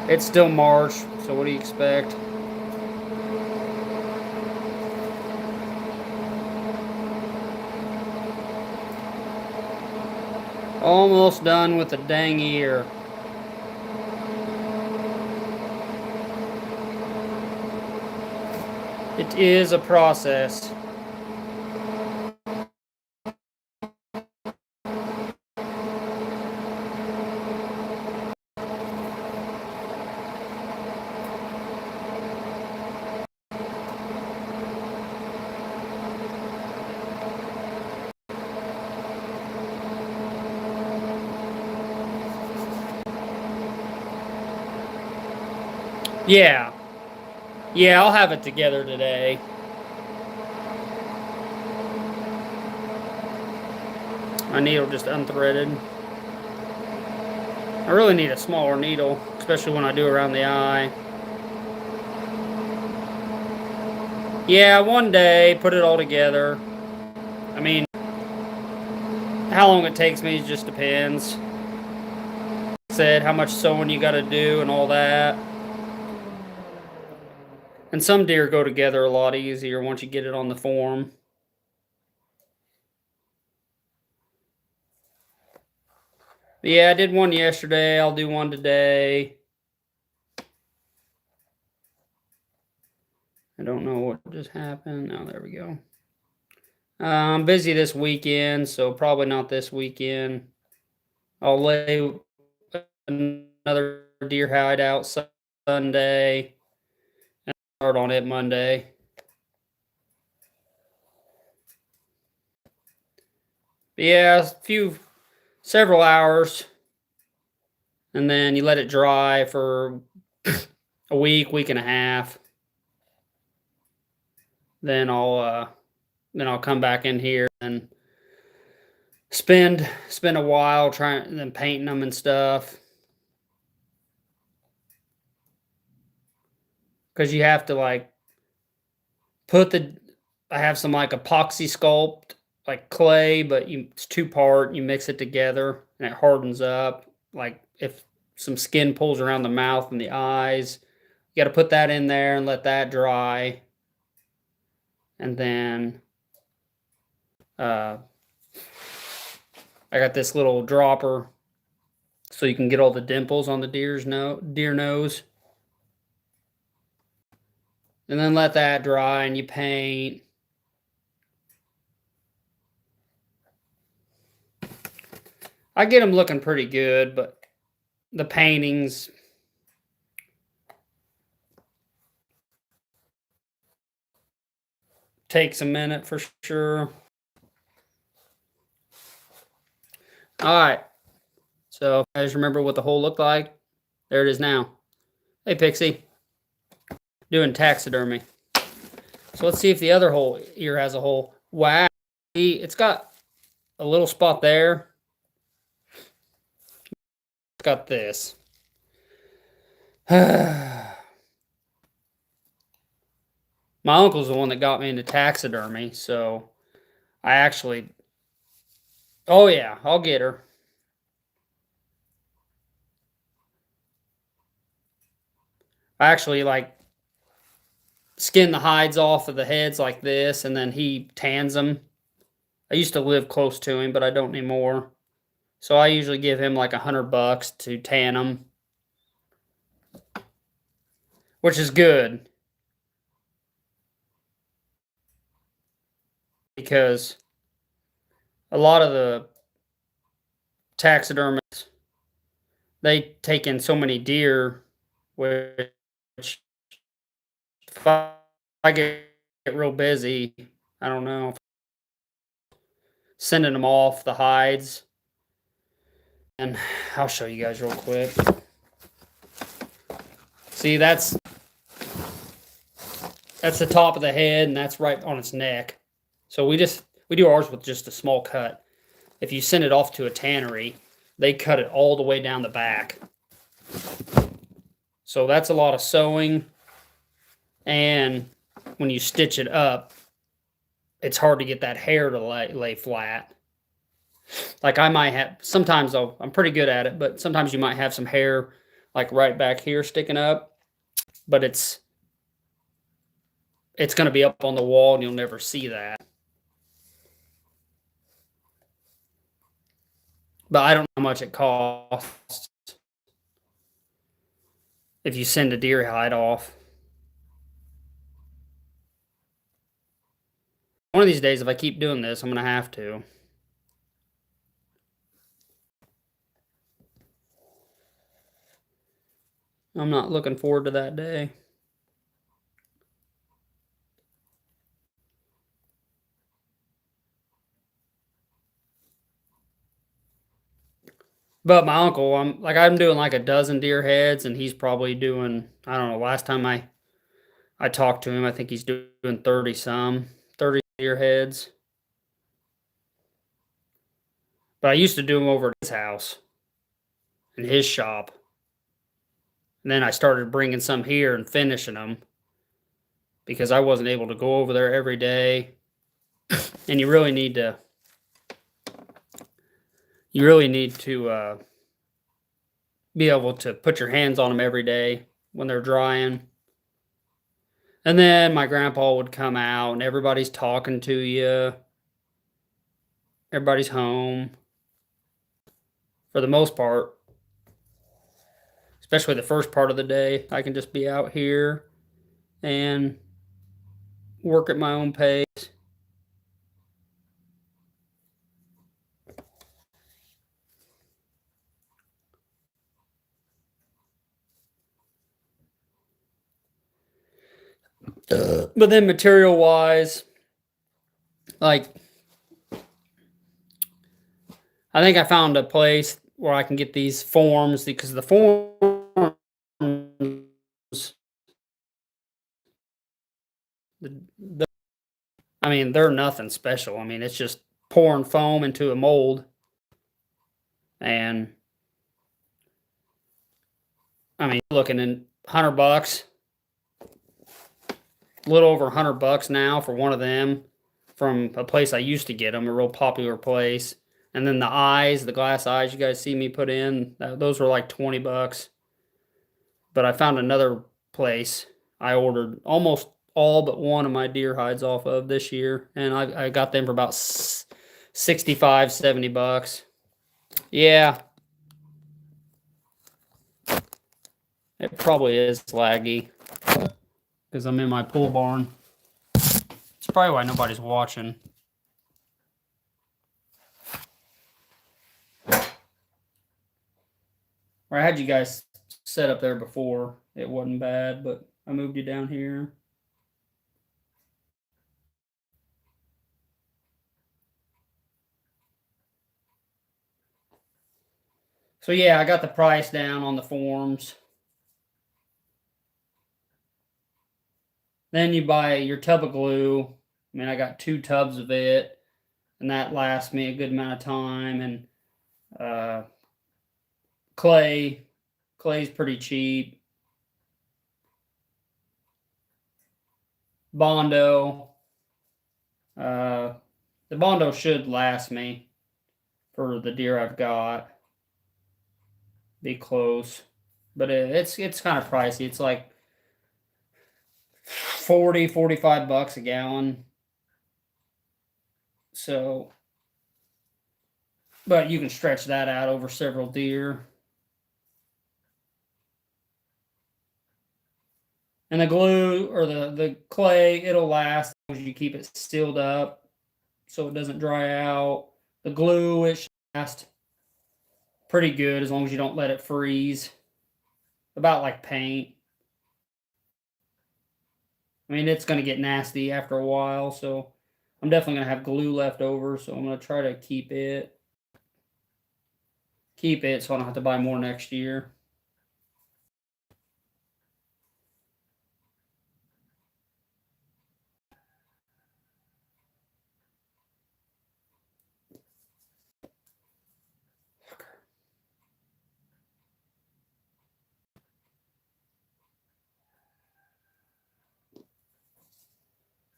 It's still March, so what do you expect? Almost done with the dang ear. It is a process. Yeah. Yeah, I'll have it together today. My needle just unthreaded. I really need a smaller needle, especially when I do around the eye. Yeah, one day, put it all together. I mean, how long it takes me just depends. Said how much sewing you got to do and all that. And some deer go together a lot easier once you get it on the form. But yeah, I did one yesterday. I'll do one today. I don't know what just happened. Oh, there we go. I'm busy this weekend, so probably not this weekend. I'll lay another deer hide out Sunday and start on it Monday. But yeah, several hours, and then you let it dry for a week and a half. Then I'll come back in here and spend a while trying and painting them and stuff. Because you have to like I have some like epoxy sculpt like clay, but it's 2-part. You mix it together and it hardens up. Like if some skin pulls around the mouth and the eyes, you got to put that in there and let that dry. And then I got this little dropper so you can get all the dimples on the deer nose. And then let that dry and you paint. I get them looking pretty good, but the paintings takes a minute for sure. All right. So, guys, remember what the hole looked like? There it is now. Hey, Pixie. Doing taxidermy. So let's see if the other ear has a hole. Wow. See, it's got a little spot there. It's got this. My uncle's the one that got me into taxidermy, so I actually... Oh, yeah, I'll get her. I actually, like, skin the hides off of the heads like this, and then he tans them. I used to live close to him, but I don't anymore. So I usually give him like $100 to tan them, which is good because a lot of the taxidermists, they take in so many deer, which if I get real busy, I don't know, sending them off the hides. And I'll show you guys real quick. See, that's the top of the head, and that's right on its neck. So we do ours with just a small cut. If you send it off to a tannery, they cut it all the way down the back. So that's a lot of sewing, and when you stitch it up, it's hard to get that hair to lay flat. Like I might have, sometimes though, I'm pretty good at it, but sometimes you might have some hair like right back here sticking up, but it's going to be up on the wall and you'll never see that. But I don't know how much it costs if you send a deer hide off. One of these days, if I keep doing this, I'm going to have to. I'm not looking forward to that day. But my uncle, I'm doing like a dozen deer heads, and he's probably doing, I don't know, last time I talked to him, I think he's doing 30 deer heads. But I used to do them over at his house, in his shop. And then I started bringing some here and finishing them because I wasn't able to go over there every day. And you really need to be able to put your hands on them every day when they're drying. And then my grandpa would come out and everybody's talking to you. Everybody's home. For the most part, especially the first part of the day, I can just be out here and work at my own pace. But then material wise, like, I think I found a place where I can get these forms because the forms, I mean, they're nothing special. I mean, it's just pouring foam into a mold. And I mean, looking in $100, a little over $100 now for one of them from a place I used to get them, a real popular place. And then the eyes, the glass eyes you guys see me put in, those were like $20. But I found another place I ordered almost all but one of my deer hides off of this year, and I got them for about 65, $70. Yeah, it probably is laggy because I'm in my pool barn. It's probably why nobody's watching. Or I had you guys set up there before. It wasn't bad, but I moved you down here. So yeah, I got the price down on the forms. Then you buy your tub of glue. I mean, I got 2 tubs of it, and that lasts me a good amount of time. And clay's pretty cheap. Bondo, the Bondo should last me for the deer I've got. Be close, but it's kind of pricey. It's like $45 a gallon. So, but you can stretch that out over several deer. And the glue or the clay, it'll last as you keep it sealed up so it doesn't dry out. The glue, it should last pretty good as long as you don't let it freeze. About like paint. I mean, it's going to get nasty after a while, so I'm definitely going to have glue left over, so I'm going to try to keep it so I don't have to buy more next year.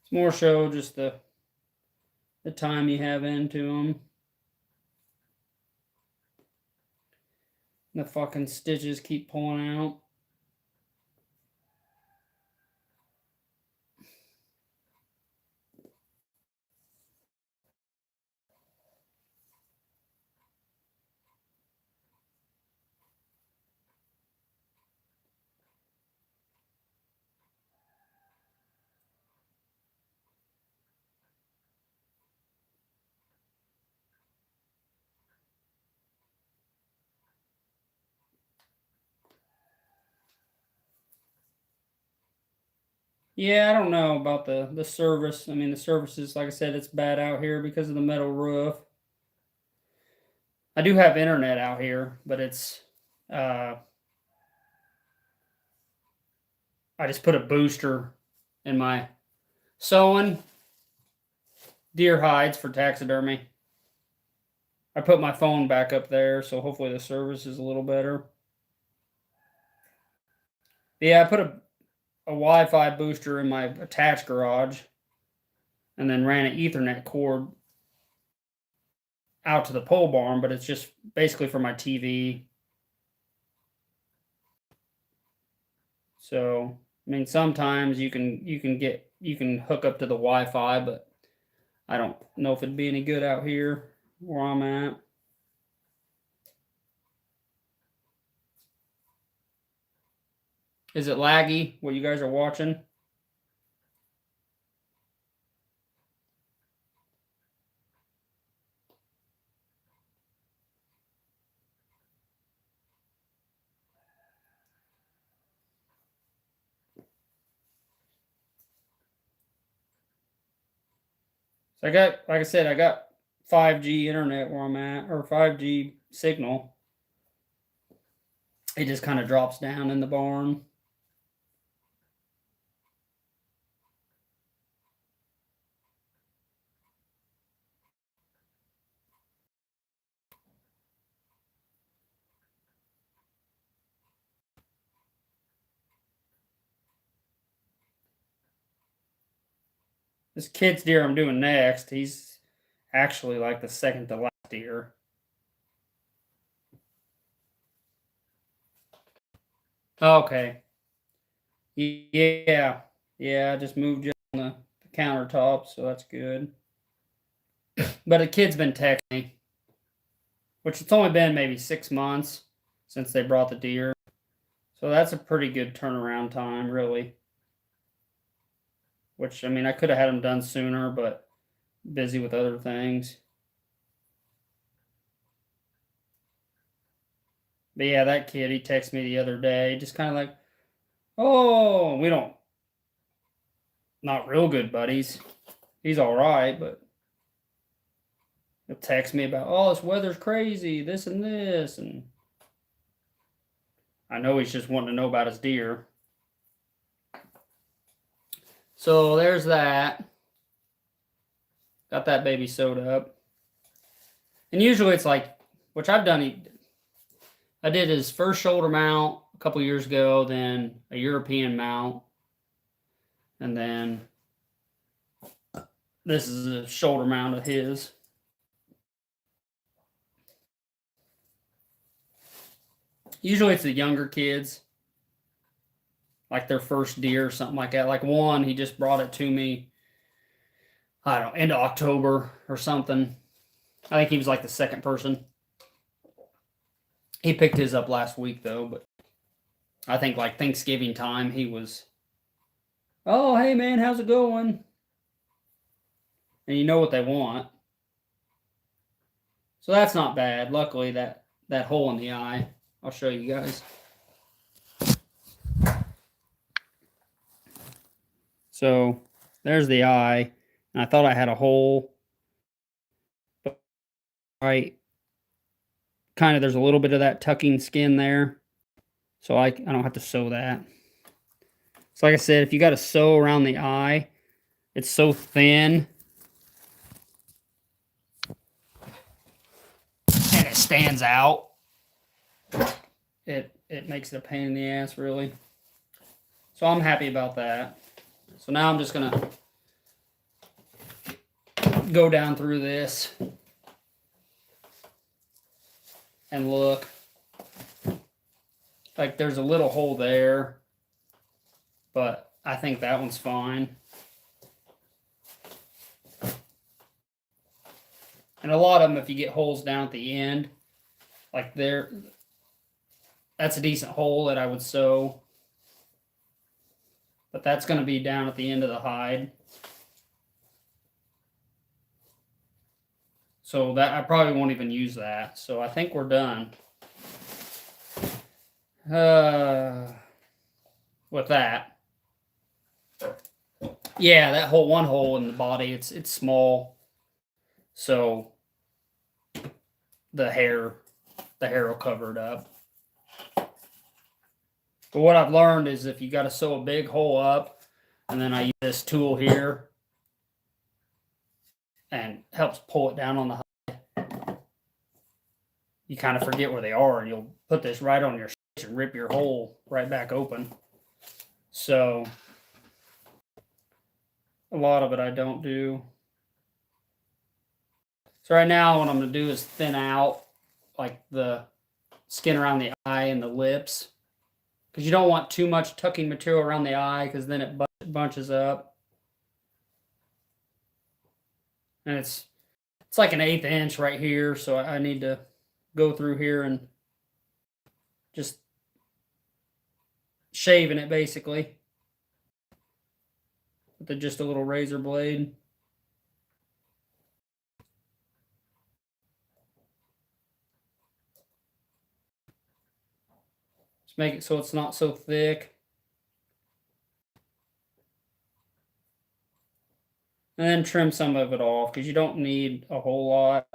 It's more so just the time you have into them. The fucking stitches keep pulling out. Yeah, I don't know about the service. I mean, the service is, like I said, it's bad out here because of the metal roof. I do have internet out here, but it's I just put a booster in my sewing deer hides for taxidermy. I put my phone back up there, so hopefully the service is a little better. But yeah, I put a Wi-Fi booster in my attached garage, and then ran an Ethernet cord out to the pole barn, but it's just basically for my TV. So, I mean, sometimes you can hook up to the Wi-Fi, but I don't know if it'd be any good out here where I'm at. Is it laggy what you guys are watching? So I got, like I said, I got 5G internet where I'm at, or 5G signal. It just kind of drops down in the barn. This kid's deer I'm doing next, he's actually like the second to last deer. Okay. Yeah. Yeah, I just moved you on the countertop, so that's good. But a kid's been texting me, which it's only been maybe 6 months since they brought the deer. So that's a pretty good turnaround time, really. Which, I mean, I could have had them done sooner, but busy with other things. But yeah, that kid, he texted me the other day, just kind of like, oh, we don't, not real good buddies. He's all right, but he'll text me about, oh, this weather's crazy, this and this. And I know he's just wanting to know about his deer. So there's that. Got that baby sewed up. And usually it's like, which I've done, I did his first shoulder mount a couple years ago, then a European mount, and then this is a shoulder mount of his. Usually it's the younger kids. like their first deer or something like that. Like one, he just brought it to me, I don't know, end of October or something. I think he was like the second person. He picked his up last week though, but I think like Thanksgiving time he was, oh hey man, how's it going? And you know what they want. So that's not bad. Luckily that hole in the eye, I'll show you guys. So there's the eye, and I thought I had a hole, but right, kind of there's a little bit of that tucking skin there, so I don't have to sew that. So like I said, if you got to sew around the eye, it's so thin and it stands out. It makes it a pain in the ass, really. So I'm happy about that. So now I'm just gonna go down through this and look. Like there's a little hole there, but I think that one's fine. And a lot of them, if you get holes down at the end, like there, that's a decent hole that I would sew. But that's going to be down at the end of the hide. So that I probably won't even use that. So I think we're done. With that. Yeah, that whole one hole in the body, it's small. So the hair will cover it up. But what I've learned is if you got to sew a big hole up, and then I use this tool here and helps pull it down on the hide, you kind of forget where they are, and you'll put this right on your stitch and rip your hole right back open. So a lot of it I don't do. So right now what I'm going to do is thin out like the skin around the eye and the lips, because you don't want too much tucking material around the eye, because then it bunches up. And it's like an 1/8 inch right here, so I need to go through here and just shaving it basically with just a little razor blade. Just make it so it's not so thick. And then trim some of it off, because you don't need a whole lot.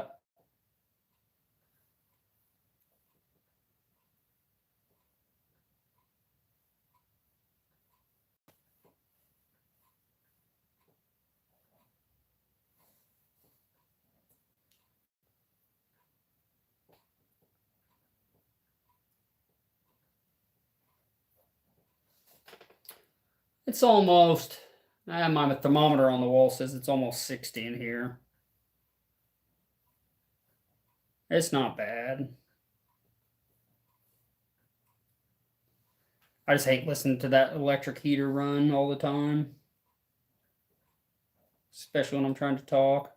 It's almost, my thermometer on the wall says it's almost 60 in here. It's not bad. I just hate listening to that electric heater run all the time, especially when I'm trying to talk.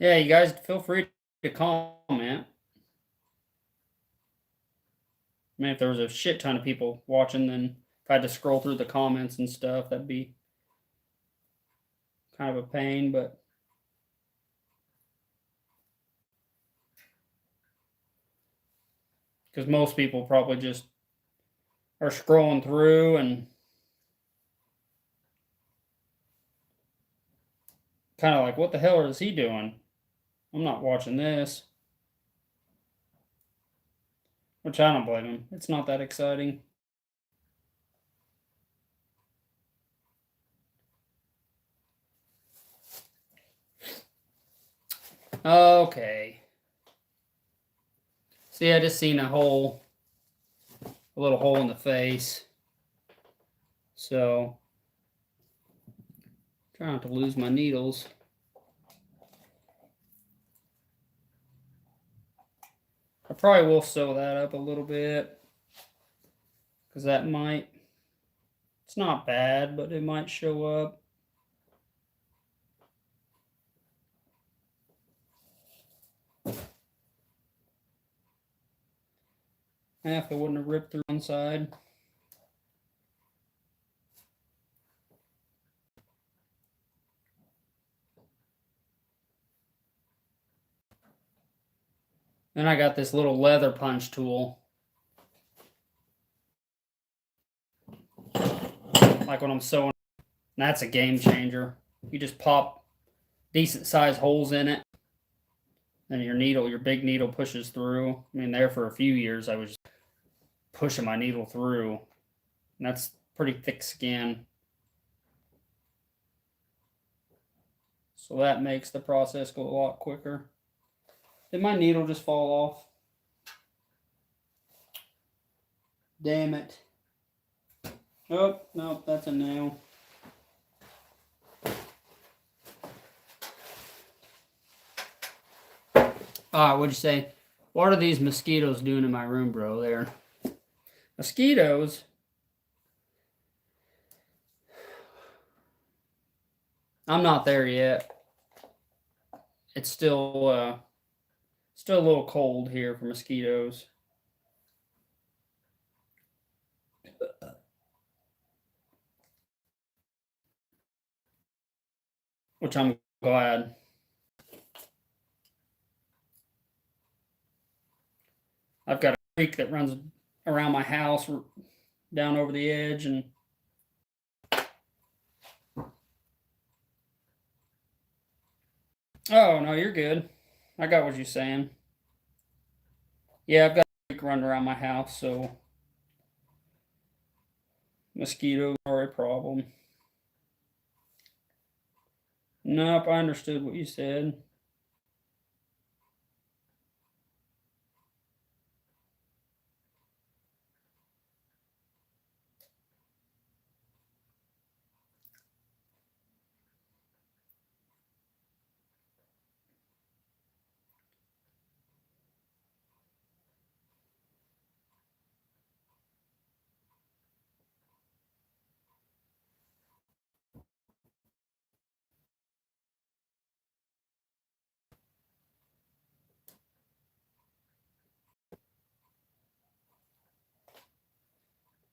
Yeah, you guys feel free to comment. I mean, if there was a shit ton of people watching, then if I had to scroll through the comments and stuff, that'd be kind of a pain, but because most people probably just are scrolling through and kind of like, what the hell is he doing? I'm not watching this. Which I don't blame him. It's not that exciting. Okay. See, I just seen a little hole in the face. So Try not to lose my needles. I probably will sew that up a little bit, because that might, it's not bad, but it might show up. If it wouldn't have ripped through one side. Then I got this little leather punch tool. Like when I'm sewing, that's a game changer. You just pop decent sized holes in it, and your needle, your big needle pushes through. I mean, there for a few years I was pushing my needle through, and that's pretty thick skin. So that makes the process go a lot quicker. Did my needle just fall off? Damn it. Oh, no, that's a nail. What'd you say? What are these mosquitoes doing in my room, bro? There. Mosquitoes? I'm not there yet. It's still a little cold here for mosquitoes. Which I'm glad. I've got a creek that runs around my house down over the edge, and oh no, you're good. I got what you're saying. Yeah, I've got a creek running around my house, so mosquitoes are a problem. Nope, I understood what you said.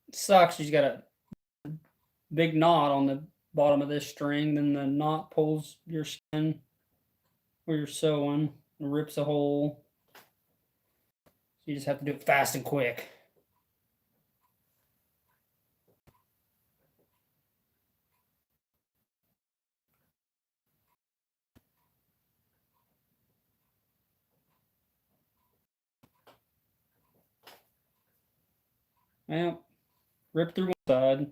It sucks. You got a big knot on the bottom of this string, then the knot pulls your skin where you're sewing and rips a hole. So you just have to do it fast and quick. Well, rip through one side.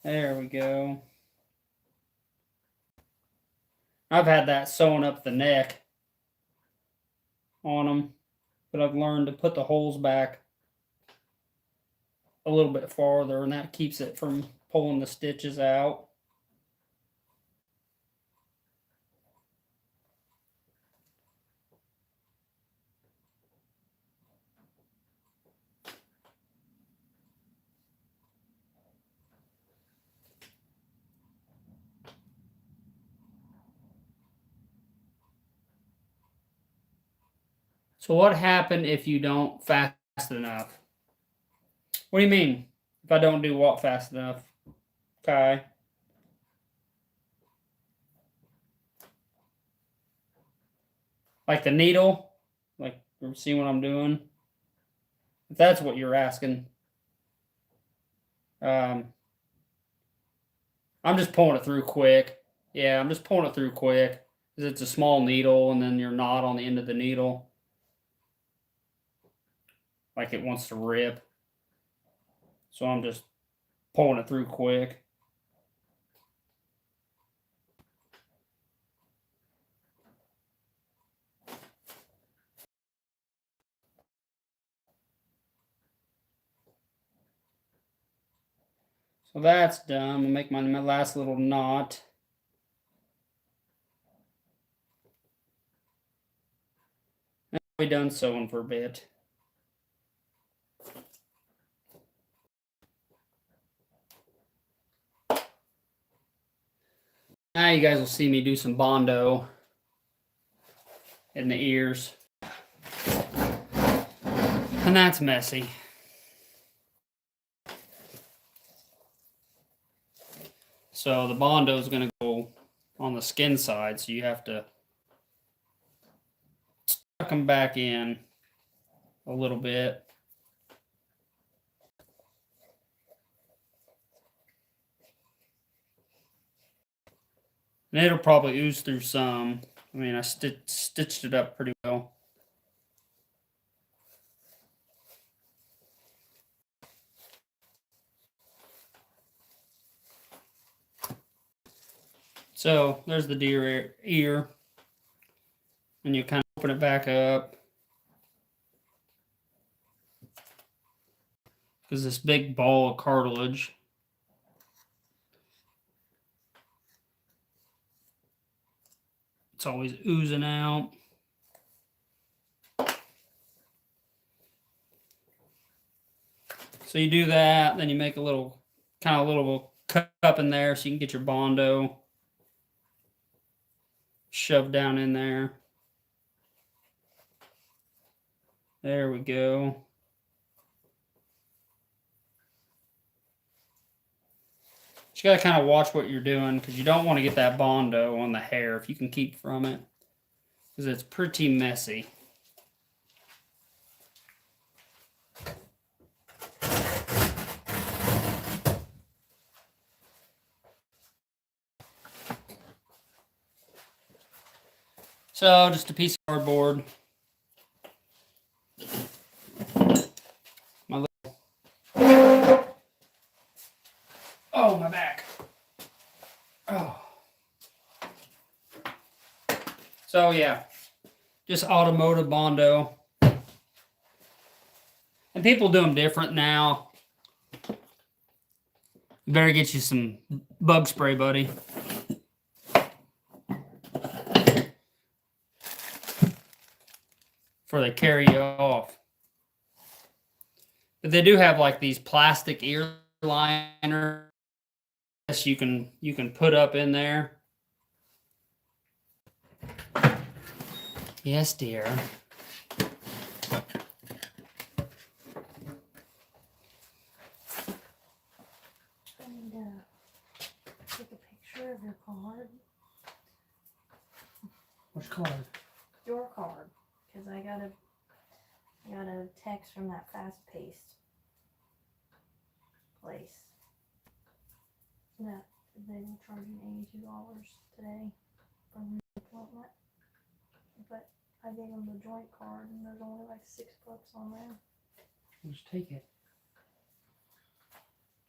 There we go. I've had that sewn up the neck on them, but I've learned to put the holes back a little bit farther, and that keeps it from pulling the stitches out. So what happened if you don't fast enough? What do you mean? If I don't do what fast enough? Okay. Like the needle? Like, see what I'm doing? If that's what you're asking. I'm just pulling it through quick. Yeah, I'm just pulling it through quick. Because it's a small needle, and then you're not on the end of the needle. Like it wants to rip. So I'm just pulling it through quick. So that's done. I'm gonna make my last little knot. And I'll be done sewing for a bit. Now you guys will see me do some Bondo in the ears. And that's messy. So the Bondo is going to go on the skin side, so you have to tuck them back in a little bit. And it'll probably ooze through some. I mean, I stitched it up pretty well. So there's the deer ear. And you kind of open it back up. Because this big ball of cartilage. It's always oozing out. So you do that, then you make a little cup in there so you can get your Bondo shoved down in there. There we go. You got to kind of watch what you're doing because you don't want to get that Bondo on the hair if you can keep from it, because it's pretty messy. So just a piece of cardboard. Oh, my back. Oh. So yeah, just automotive Bondo. And people do them different now. You better get you some bug spray, buddy. Before they carry you off. But they do have like these plastic ear liners you can put up in there. Yes, dear. I need to take a picture of your card. Which card? Your card, because I got a text from that fast-paced place that they were charging $82 today for an appointment, but I gave them the joint card and there's only like $6 on there. Just take it.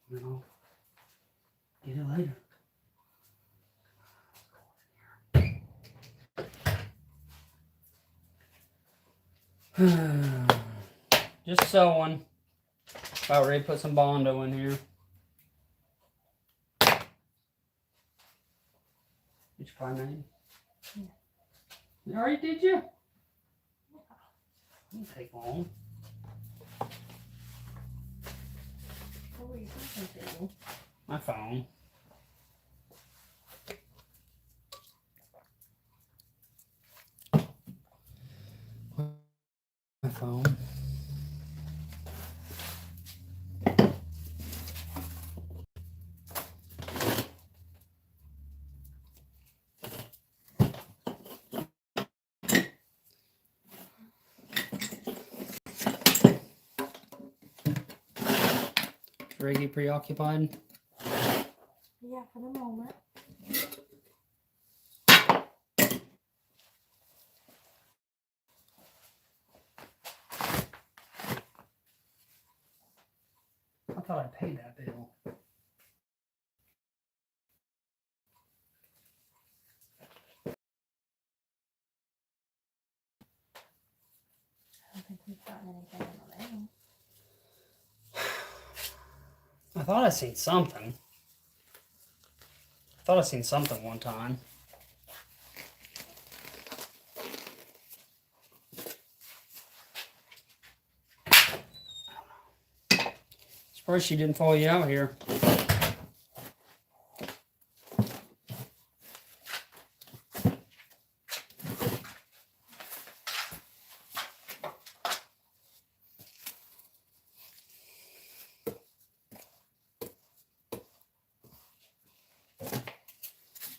No. Get it later. Just sewing. About ready to put some Bondo in here. Did you find that? Yeah. You already did you? Yeah. Didn't take long. What were you thinking, to? My phone. My phone. Reggie preoccupied? Yeah, for the moment. I thought I paid that bill. I don't think we've gotten anything in the mail. I thought I seen something. I thought I seen something one time. Surprised she didn't follow you out here.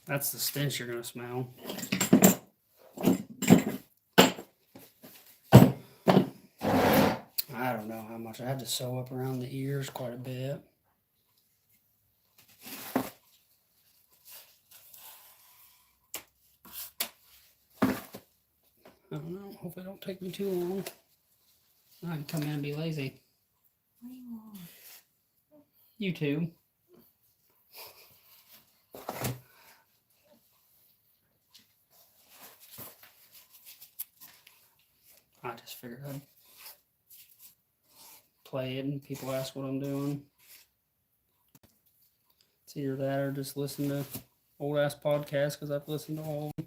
That's the stench you're gonna smell. I don't know how much. I had to sew up around the ears quite a bit. I don't know. Hopefully it don't take me too long. I can come in and be lazy. What do you want? YouTube. I just figured I'd play it and people ask what I'm doing. It's either that or just listen to old ass podcasts because I've listened to all of them.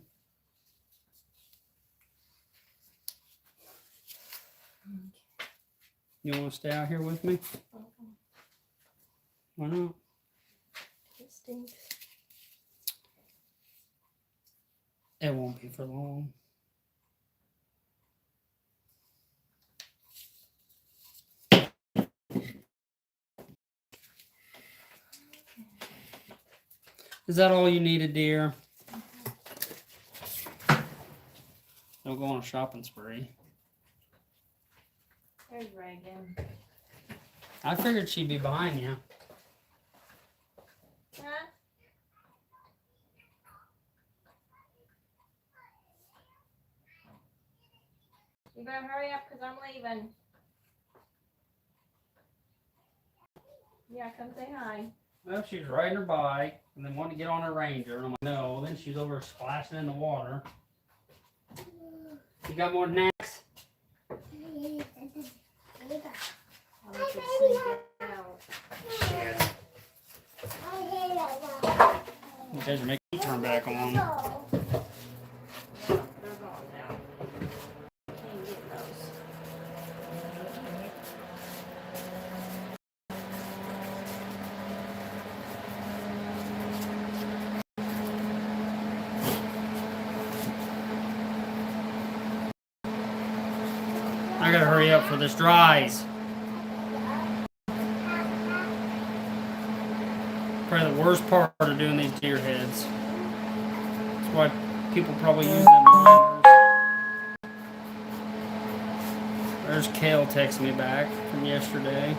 You want to stay out here with me? Why not? It stinks. It won't be for long. Is that all you needed, dear? Don't go on a shopping spree. There's Reagan. I figured she'd be behind you. Huh? You better hurry up because I'm leaving. Yeah, come say hi. Well, she was riding her bike and then wanted to get on her Ranger. And I'm like, no. Then she was over splashing in the water. You got more snacks? I could sneak out. You guys are making me turn back on. They're gone now. Can't get those. I gotta hurry up for this dries. Probably the worst part of doing these deer heads. That's why people probably use them liners. There's Kale texting me back from yesterday.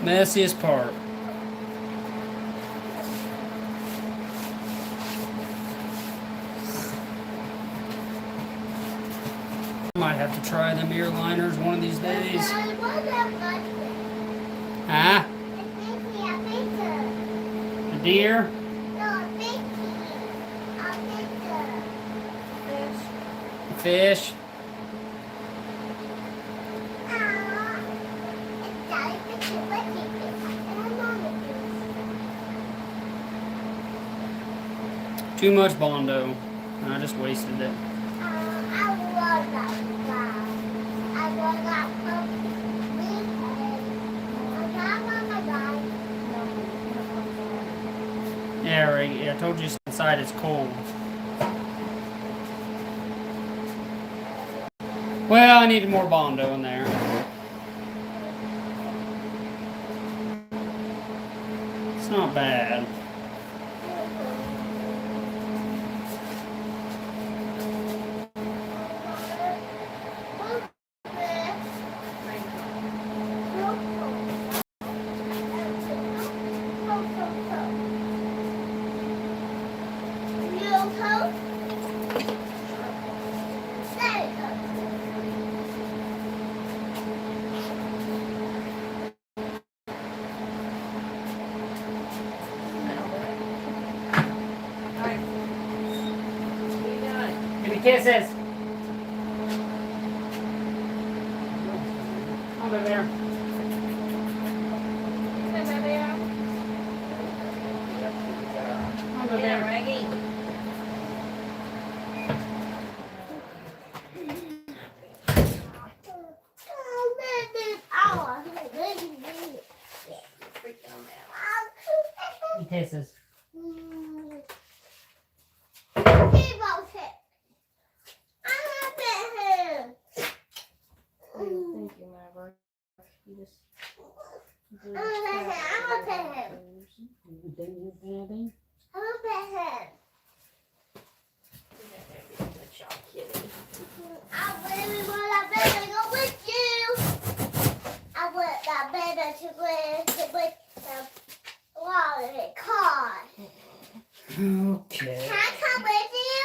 Messiest part. Might have to try them ear liners one of these days. Huh? A deer? A fish? Too much Bondo. I just wasted it. Yeah, right. Yeah, I told you inside it's cold. Well, I needed more Bondo in there. It's not bad. Give me kisses. Over there. Over there, Reggie. Kisses. Thank you, Maverick. You just. Okay. Can I come with you?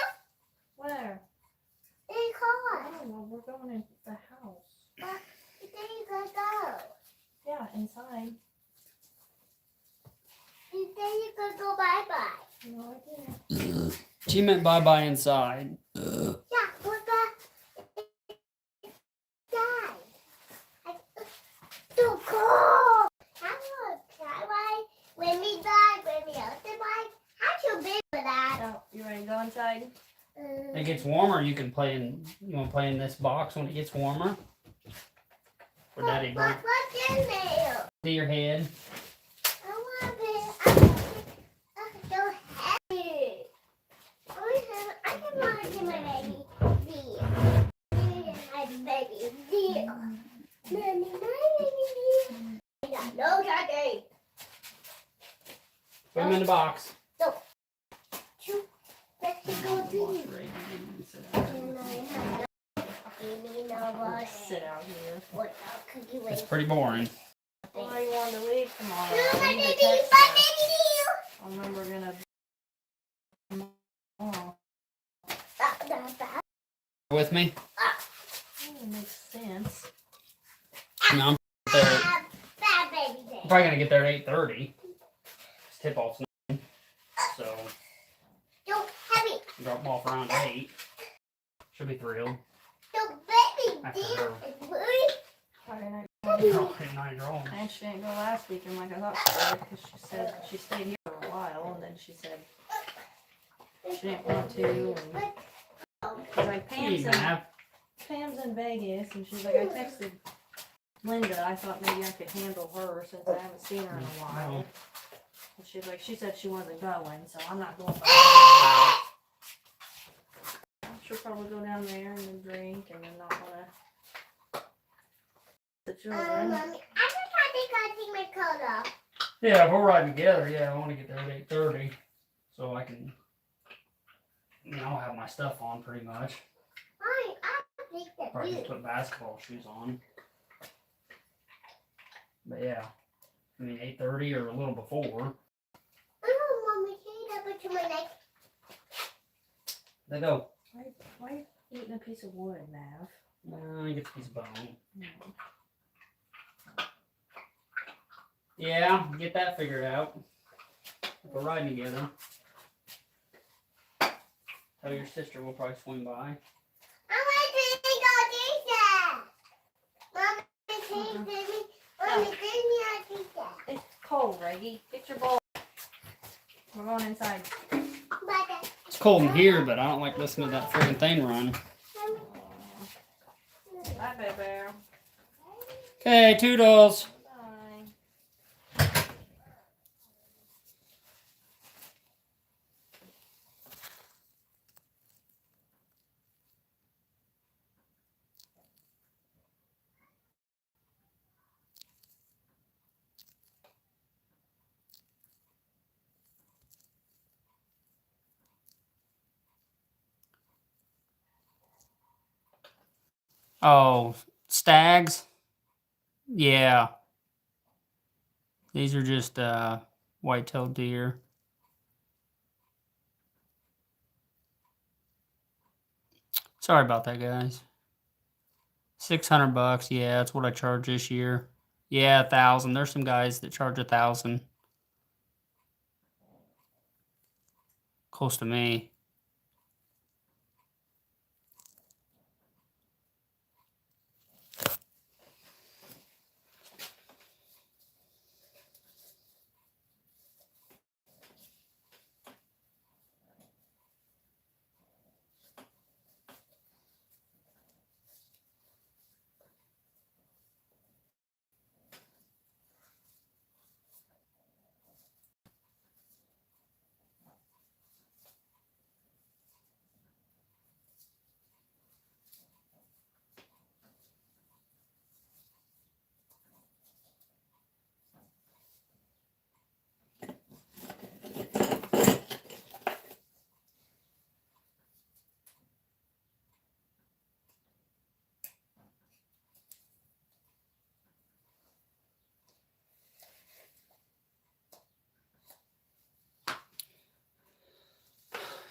Where? In the car. Oh, well, we're going in the house. But then you gotta go. Yeah, inside. And then you gotta go bye-bye. No, I didn't. She meant bye-bye inside. Yeah, we're back. Die. So cool. How do when we die, when we out the bike? How too big for that? Oh, you ready to go inside? It gets warmer. You can play in. You want to play in this box when it gets warmer? For Daddy, bro. What's in there? To your head. I want it. I'm so happy. I can want to my baby. My baby deal. Mommy, my baby deal. No, Daddy. Put them in the box. Let's go to Sit out here. It's pretty boring. Why you want to leave tomorrow? No, my I need to baby, text my her. baby deal. I remember gonna. Oh, With me? that makes sense. No, I'm there. Bad baby day. I'm probably gonna get there at 8:30. Tip off's 9, so Don't heavy. drop them off around 8. Should be thrilled. Don't baby After deal. her. It's very Friday night. Oh, night drawing. And she didn't go last weekend like I thought she would because she said she stayed here for a while and then she said she didn't want to. And she's like, Pam's in Vegas and she's like, I texted Linda. I thought maybe I could handle her since I haven't seen her in a while. And she's like, she said she wasn't going, so I'm not going. She'll probably go down there and then drink and then not wanna. The children. Mommy, I just had to take my coat off. Yeah, if we're riding together, yeah, I want to get there at 8:30, so I can, I'll have my stuff on pretty much. I think that Probably you. just put basketball shoes on. But yeah, 8:30 or a little before. Oh, Mommy, can you have it to my neck? They go. Why are you eating a piece of wood, Mav? I get a piece of bone. Yeah, get that figured out. If we're riding together. Tell your sister we'll probably swing by. I want to drink all this. Mommy, can you Mommy, give me a pizza. It's cold, Reggie. Get your bowl. We're going inside. But, It's cold in here, but I don't like listening to that freaking thing run. Bye, baby. Okay, toodles. Bye. Oh, stags? Yeah. These are just white-tailed deer. Sorry about that, guys. $600. Yeah, that's what I charge this year. Yeah, 1,000. There's some guys that charge 1,000. Close to me.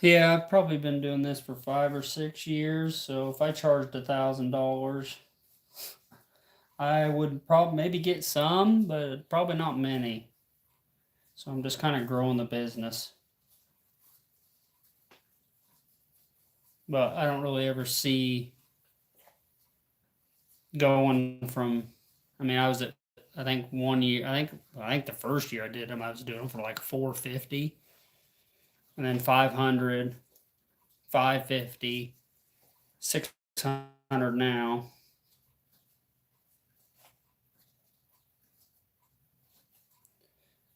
Yeah, I've probably been doing this for 5 or 6 years. So if I charged $1,000, I would probably maybe get some, but probably not many. So I'm just kind of growing the business. But I don't really ever see going from. I mean, I was at. I think one year. I think the first year I did them, I was doing them for like 450, and then 500, 550, 600 now.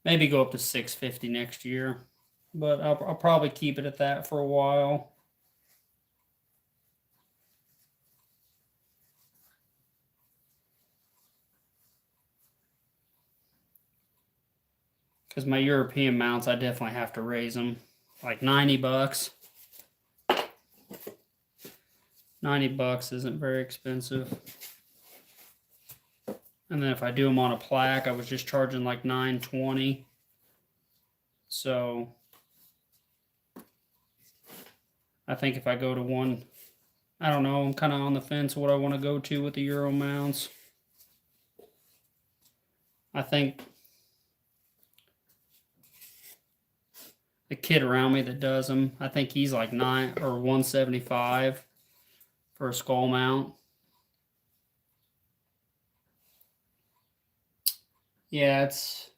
Maybe go up to 650 next year, but I'll probably keep it at that for a while. Because my European mounts, I definitely have to raise them. Like $90. $90 isn't very expensive. And then if I do them on a plaque, I was just charging like $9.20. So I think if I go to one, I don't know, I'm kind of on the fence what I want to go to with the Euro mounts. I think the kid around me that does them, I think he's like 175 for a skull mount. Yeah, it's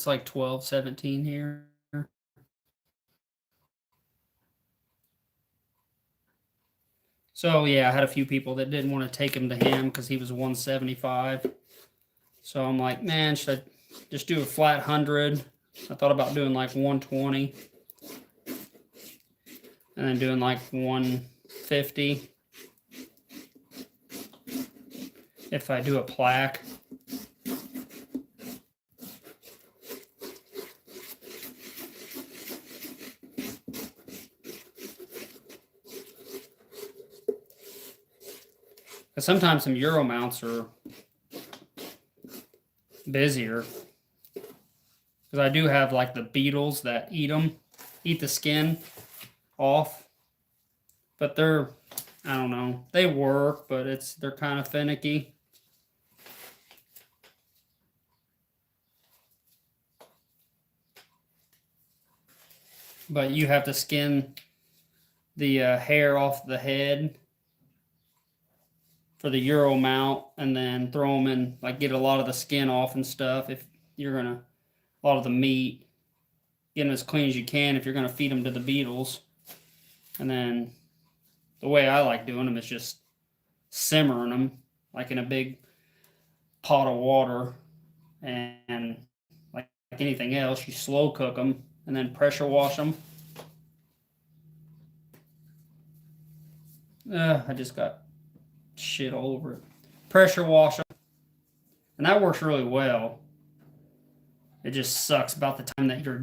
like 12, 17 here. So yeah, I had a few people that didn't want to take him to him because he was 175. So I'm like, man, should I just do a flat 100? I thought about doing like 120 and then doing like 150 if I do a plaque. Because sometimes some Euro mounts are busier. Because I do have like the beetles that eat the skin off. But they're, I don't know, they work, but they're kind of finicky. But you have to skin the hair off the head for the Euro mount, and then throw them in, like get a lot of the skin off and stuff. If you're gonna, a lot of the meat, get them as clean as you can if you're gonna feed them to the beetles. And then the way I like doing them is just simmering them like in a big pot of water, and like anything else, you slow cook them and then pressure wash them. I just got shit all over it. Pressure wash them, and that works really well. It just sucks about the time that you're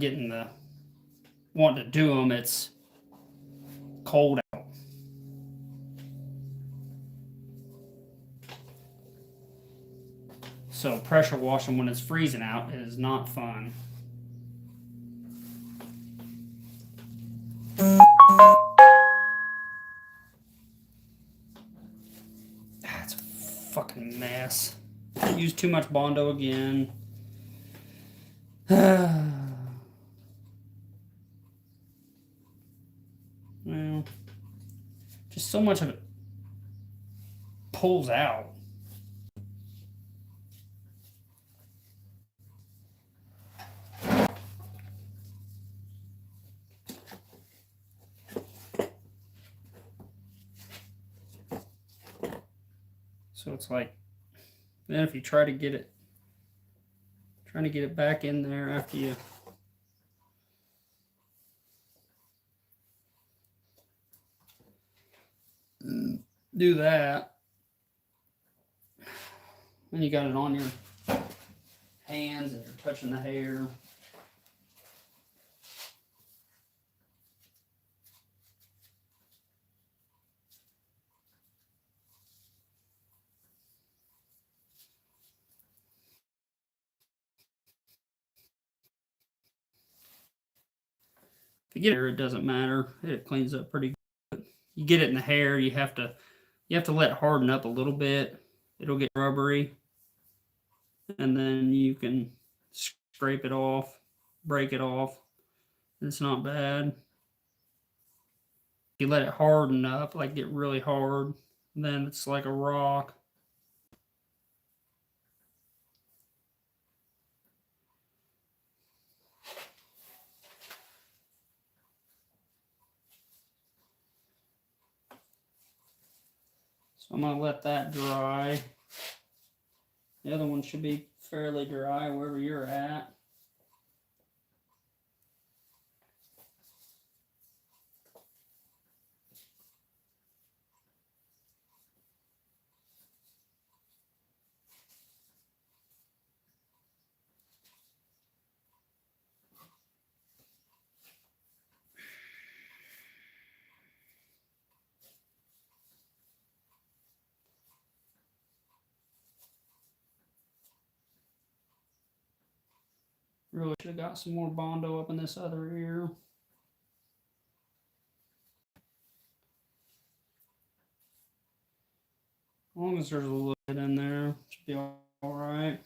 wanting to do them. It's cold out. So pressure wash them when it's freezing out is not fun. It's a fucking mess. Used too much Bondo again. Well, just so much of it pulls out. So it's like, then if you trying to get it back in there after you do that, then you got it on your hands and you're touching the hair. If you get it, it doesn't matter. It cleans up pretty good. You get it in the hair, you have to let it harden up a little bit. It'll get rubbery. And then you can scrape it off, break it off. It's not bad. You let it harden up, like get really hard, then it's like a rock. So I'm going to let that dry. The other one should be fairly dry wherever you're at. Really should have got some more Bondo up in this other ear. As long as there's a little bit in there, it should be all right.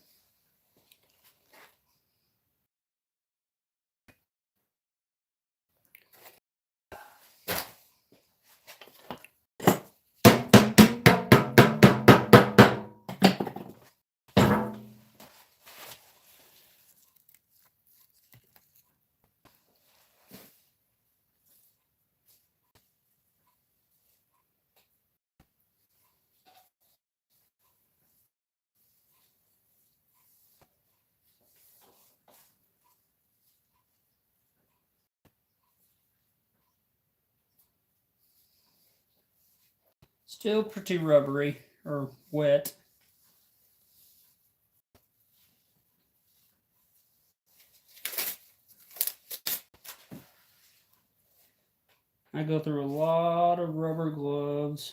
Still pretty rubbery or wet. I go through a lot of rubber gloves.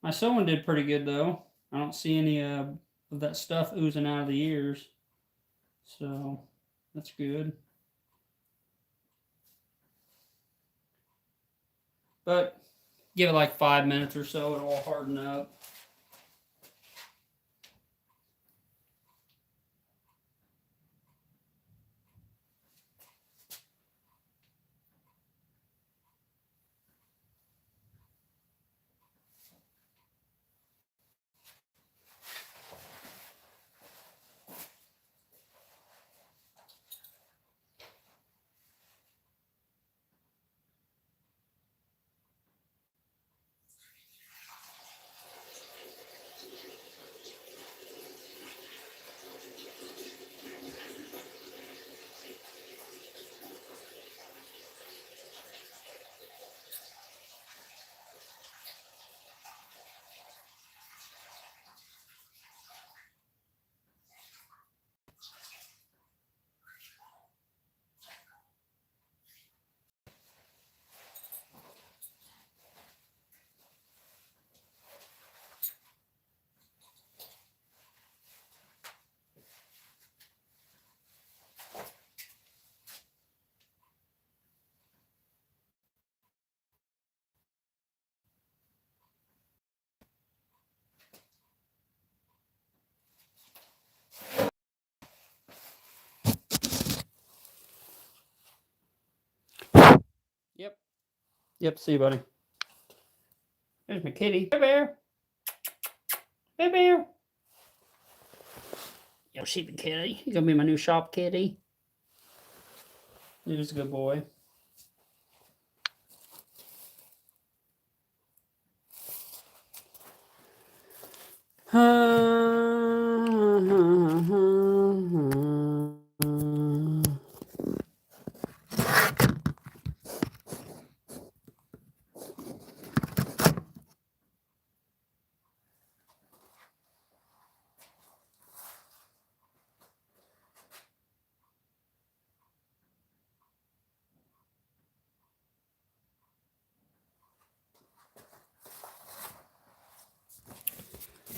My sewing did pretty good though. I don't see any of that stuff oozing out of the ears. So that's good. But give it like 5 minutes or so, it'll all harden up. Yep. Yep, see you, buddy. There's my kitty. Hey, Bear. Hey, Bear. Yo, see the kitty. He's gonna be my new shop kitty. He's a good boy.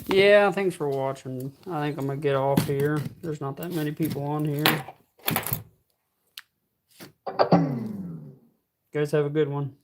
Yeah, thanks for watching. I think I'm going to get off here. There's not that many people on here. You guys have a good one.